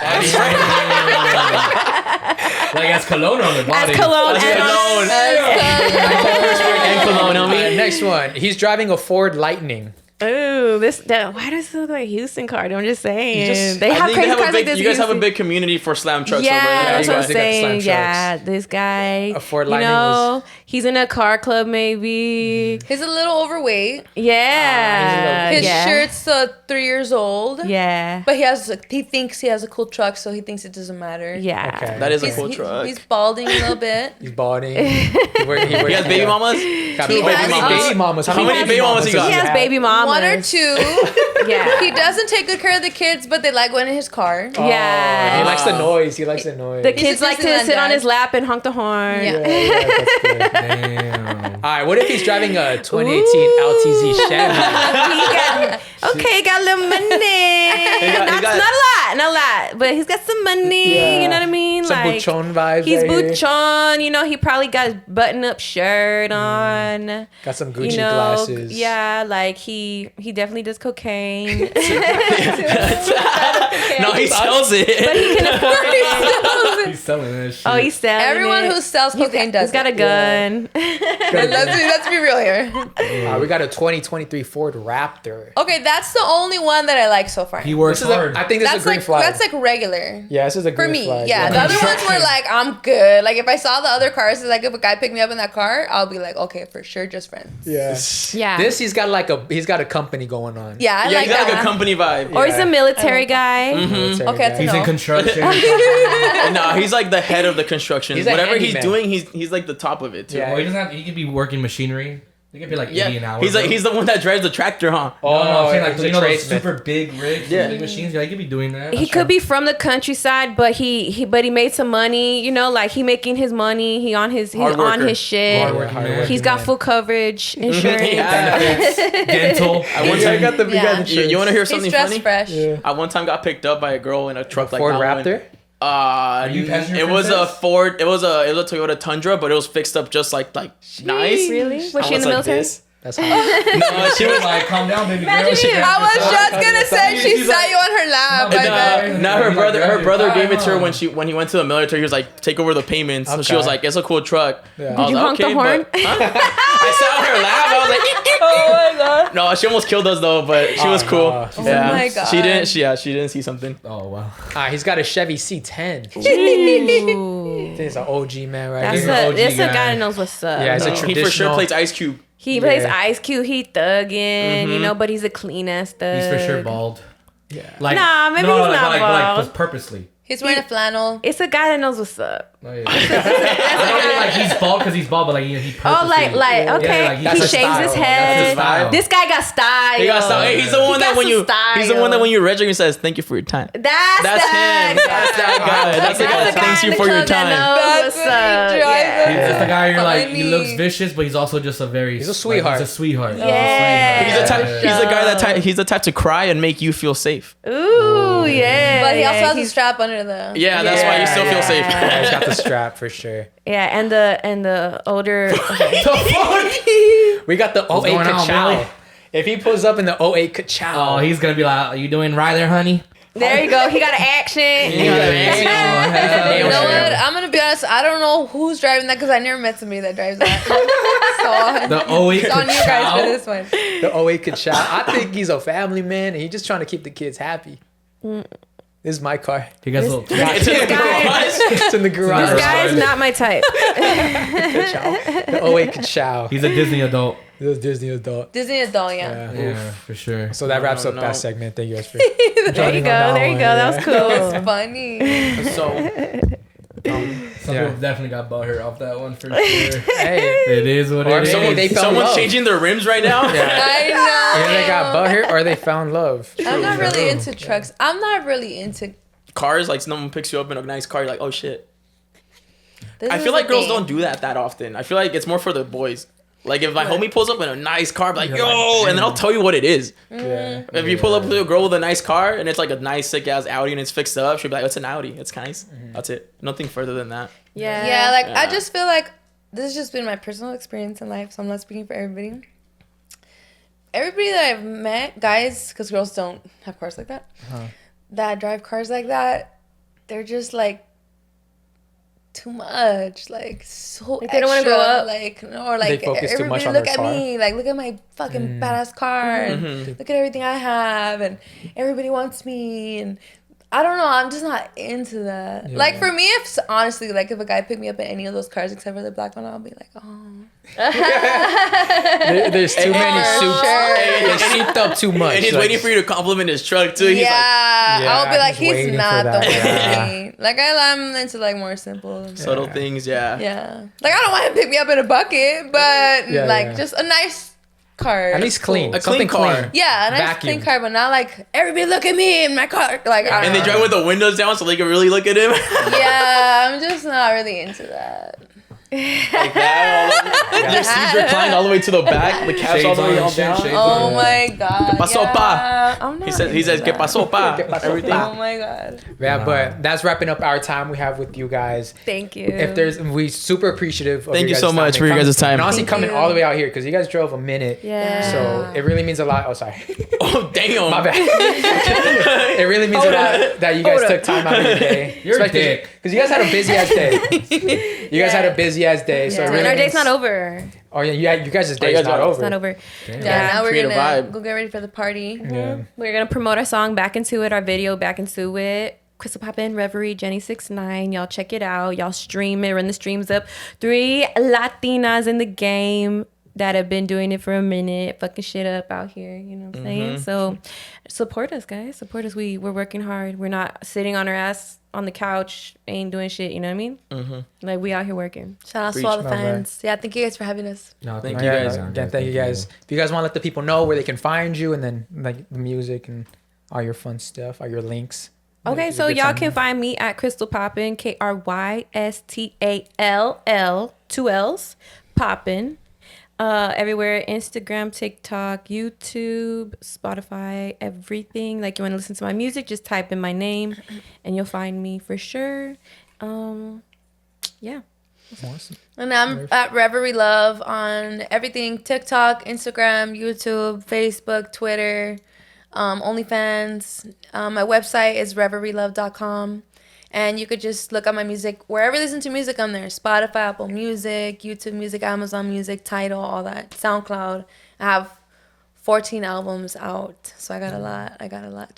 Like as cologne on their body. As cologne That's and cologne. And cologne, homie. Next one. He's driving a Ford Lightning. Ooh, why does it look like a Houston car? I'm just saying. just- They I have think crazy they have a cars like big, this. you guys in have a Houston. big community for slam trucks Yeah, over there. that's you what I'm guys got the slam saying. trucks. Yeah, this guy. A Ford you Lightning know, he's in a car club maybe. He's a little overweight. Yeah. His yeah. shirt's 3 years old. Yeah. But he thinks he has a cool truck, so he thinks it doesn't matter. Yeah. Okay. That is a He's, cool truck. he's balding a little bit. He's balding. He He has baby mamas? Got He baby has- mamas. Baby mamas. How many baby mamas he got? He has baby mamas. 1 or 2. Yeah. He doesn't take good care of the kids, but they like going in his car. Yeah. He likes the noise. He likes the noise. The He's kids a like to Disneyland sit on dad. his lap and honk the horn. Yeah. That's good. Damn. All right, what if he's driving a 2018 LTZ Chevy? Got a little money. Not a lot, but he's got some money. Yeah. You know what I mean? Some like buchon vibes. he's right here. buchon. You know, he probably got his button-up shirt on. Got some Gucci You know, glasses. yeah, like he definitely does cocaine. No, he sells it. But he can afford it. He's selling that shit. Oh, he's selling Everyone it. who sells cocaine does. He's got a gun. Let's be real here. We got a 2023 Ford Raptor. Okay, that's the only one that I like so far. He works This is hard. I think this is a green flag. That's like regular. Yeah, this is a green For me, flag. yeah. The other ones were like, I'm good. Like if I saw the other cars, like if a guy picked me up in that car, I'll be like, okay, for sure, just friends. Yeah. Yeah. This he's got a company going on. Yeah, I Yeah, like he's got that. like a company vibe. Or he's a military I guy. Military Okay, guy. it's He's No. in construction. No, he's like the head of the construction. He's a Whatever he's handyman. doing, he's like the top of it too. Yeah. Well, he doesn't have. He could be working machinery. They could be like 80 an hour. He's like bro. he's the one that drives the tractor, huh? No, I'm saying like he's a you know those tradesman. super big rigs, Yeah. big machines. Yeah, he could be doing that. He could be from the countryside, but he made some money. You know, like he making his money. He's Hard on worker. his shit. Hardworking man. He's got full coverage, insurance. Yeah. dental. I one time got the Yeah. you want to hear He's something dressed funny? fresh. Yeah. I one time got picked up by a girl in a truck like Ford that one. Raptor. you passenger it was a princess? Ford. It was a Toyota Tundra, but it was fixed up just like nice. Really? Was I she in the like military? this. That's hot. No, she was like, calm down, baby girl. Imagine She you- grabbed I was her just phone. gonna say she She's sat like- you on her lap. No, I bet. No, her brother gave it to her Bye. when he went to the military. He was like, take over the payments. So she Okay. was like, it's a cool truck. Yeah. I Did was you like, honk the horn? but- huh? I sat on her lap. I was like, Oh my god. no, she almost killed us though, but she was cool. no. Oh my God. She didn't. She didn't see something. Oh wow. He's got a Chevy C10. Ooh. This is an OG man right That's He's here. an a OG this a guy. guy that knows what's up. Yeah, it's a He for sure traditional- plays Ice Cube. He plays Yeah. Ice Cube. He thugging, you know, but he's a clean ass thug. He's for sure bald. Yeah. Like Nah, maybe no, he's like, not like, bald. Like purposely. He's wearing a flannel. It's a guy that knows what's up. Oh, yeah. I don't mean like he's bald because he's bald, but like he purposely. Oh, like okay. like, he That's a shaves style. his That's head. his vibe. This guy got style. He got style. Hey, he's the one that got when some you he's the one that when you register he says thank you for your time. That's That's him. That's that guy. That's the guy that thanks you for your time. That's What's what up? he drives Yeah. He's just a guy you're like he Funny. looks vicious, but he's also just a very He's a sweetheart. He's a sweetheart. Yeah. He's the type. He's the guy that he's the type to cry and make you feel safe. Ooh, yeah. But he also yeah, has a he's- strap under the. Yeah, that's why you still feel safe. Yeah, he's got the strap for sure. Yeah, and the older. We got the 08 going on, Ka-chow. Billy? If he pulls up in the 08 Ka-chow. Oh, he's gonna be like, "Are you doing right there, honey?" There you go. He got an action. He got an action. You know Yeah. what? I'm gonna be honest. I don't know who's driving that because I never met somebody that drives that. So The 08 it's on you guys Ka-chow? for this one. The 08 Ka-chow. I think he's a family man and he's just trying to keep the kids happy. This is my car. He got little. It's in the garage. It's in the garage. This guy is not my type. Ka-chow. The 08 Ka-chow. He's a Disney adult. It was Disney adult. Disney adult, yeah. Yeah, for sure. So that wraps up that segment. Thank you guys for There you go. joining on There you one. go. That was cool. That was funny. So Some Yeah. people definitely got butthurt off that one for sure. Hey, It is what Or it is. they fell in someone's love. changing their rims right now. I know. either they got butthurt or they found love. I'm not really into trucks. I'm not really into. Cars, like someone picks you up in a nice car, you're like, oh shit. This I is feel like the girls thing. don't do that often. I feel like it's more for the boys. Like if my homie pulls up in a nice car, I'm like, You're yo, like, and then I'll tell you what it is. Yeah. If you pull up with a girl with a nice car and it's like a nice sick ass Audi and it's fixed up, she'll be like, it's an Audi. It's nice. That's it. Nothing further than that. Yeah. Yeah, like I Yeah. just feel like this has just been my personal experience in life, so I'm not speaking for everybody. Everybody that I've met, guys, because girls don't have cars like that, that drive cars like that, they're just like too much, like so Like, they don't wanna extra, grow up. like no, or like They focus too much everybody on look their at car. me, like look at my fucking badass car, and look at everything I have, and everybody wants me, and I don't know, I'm just not into that. Yeah. Like for me, if honestly, like if a guy picked me up in any of those cars except for the black one, I'll be like, oh. There's too many soups. Sure. They're souped up too much. And he's Like, waiting for you to compliment his truck too. He's like, I'll be like, he's waiting he's for not the that. one Yeah. for me. Like I'm into like more simple. subtle things, yeah. Yeah. Like I don't want him to pick me up in a bucket, but Yeah, like yeah. just a nice car. At least clean. A Something clean car. clean. Yeah, a nice Vacuum. clean car, but not like everybody look at me in my car. Like I don't And they know. drive with the windows down so they can really look at him. Yeah, I'm just not really into that. Like that. Your seats reclined all the way to the back. The caps all the way all down. Oh my god. ¿Qué pasó, pa? I'm not He says, into ¿Qué that. pasó, pa? ¿Qué pasó, Everything. pa? Oh my god. Yeah, but that's wrapping up our time we have with you guys. Thank you. If there's, we super appreciative. Of Thank your you guys' so time much and for your coming- guys' time. And honestly, Thank coming you. all the way out here because you guys drove a minute. Yeah. So it really means a lot. Oh, sorry. Oh, damn. My bad. It really means a lot that you guys took time out of your day. You're a dick. Because you guys had a busy ass day. You guys had a busy ass day. So it And really our day's means- not over. Oh yeah, you guys' day you is guys not are- over. It's not over. Yeah, now we're Create a gonna vibe. go get ready for the party. Yeah. We're gonna promote our song Back Into It, our video Back Into It. Krystall Poppin, Reverie, Jenny69. Y'all check it out. Y'all stream it, run the streams up. 3 Latinas in the game that have been doing it for a minute, fucking shit up out here. You know what I'm saying? So support us, guys. Support us. We're working hard. We're not sitting on our ass on the couch, ain't doing shit. You know what I mean? Like we out here working. Shout out to all the My bad. fans. Yeah, thank you guys for having us. No, Thank Oh, you yeah, guys. Again, thank you guys. If you guys want to let the people know where they can find you and then like the music and all your fun stuff, all your links. Okay, It's a so good y'all time. can find me at Krystall Poppin, KRYSTALL, 2 L's, Poppin. Everywhere, Instagram, TikTok, YouTube, Spotify, everything. Like you want to listen to my music, just type in my name and you'll find me for sure. Yeah. Awesome. And I'm at Reverie Love on everything: TikTok, Instagram, YouTube, Facebook, Twitter, OnlyFans. My website is reverielove.com. And you could just look up my music wherever you listen to music on there. Spotify, Apple Music, YouTube Music, Amazon Music, Tidal, all that. SoundCloud. I have 14 albums out. So I got a lot.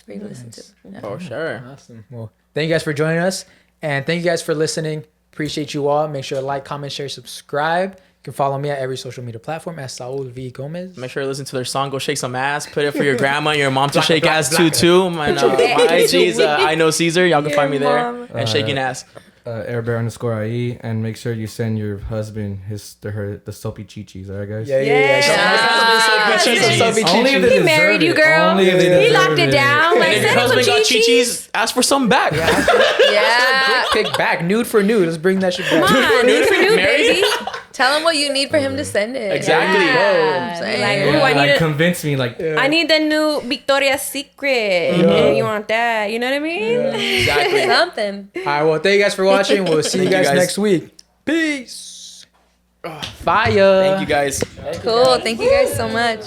For you to listen to. Yeah. For sure. Awesome. Well, thank you guys for joining us. And thank you guys for listening. Appreciate you all. Make sure to like, comment, share, subscribe. You can follow me at every social media platform at Saul V Gomez. Make sure to listen to their song. Go shake some ass. Put it for your grandma and your mom to Blacka, shake blacka, ass blacka. too. My IG's I know Cesar. Y'all can find me there. Mom. And shaking ass. Airbear_IE, and make sure you send your husband the soapy chichis, alright guys? Yeah. Only if they He deserve married you, it. girl. Only if they He deserve locked it down. And Like, if your send him husband got some chichis, ask for some back. Yeah. Pick back. Nude for nude. Let's bring that shit back. Come on, nude for nude, Married? baby. Tell them what you need for him to send it. Exactly. Yeah. saying. Like, Yeah, ooh, I like need convince me, like I need the new Victoria's Secret. And you want that? You know what I mean? Exactly. Something. All right. Well, thank you guys for watching. We'll see you Thank you guys guys. next week. Peace. Fire. Thank you guys. Cool. Thank you guys so much.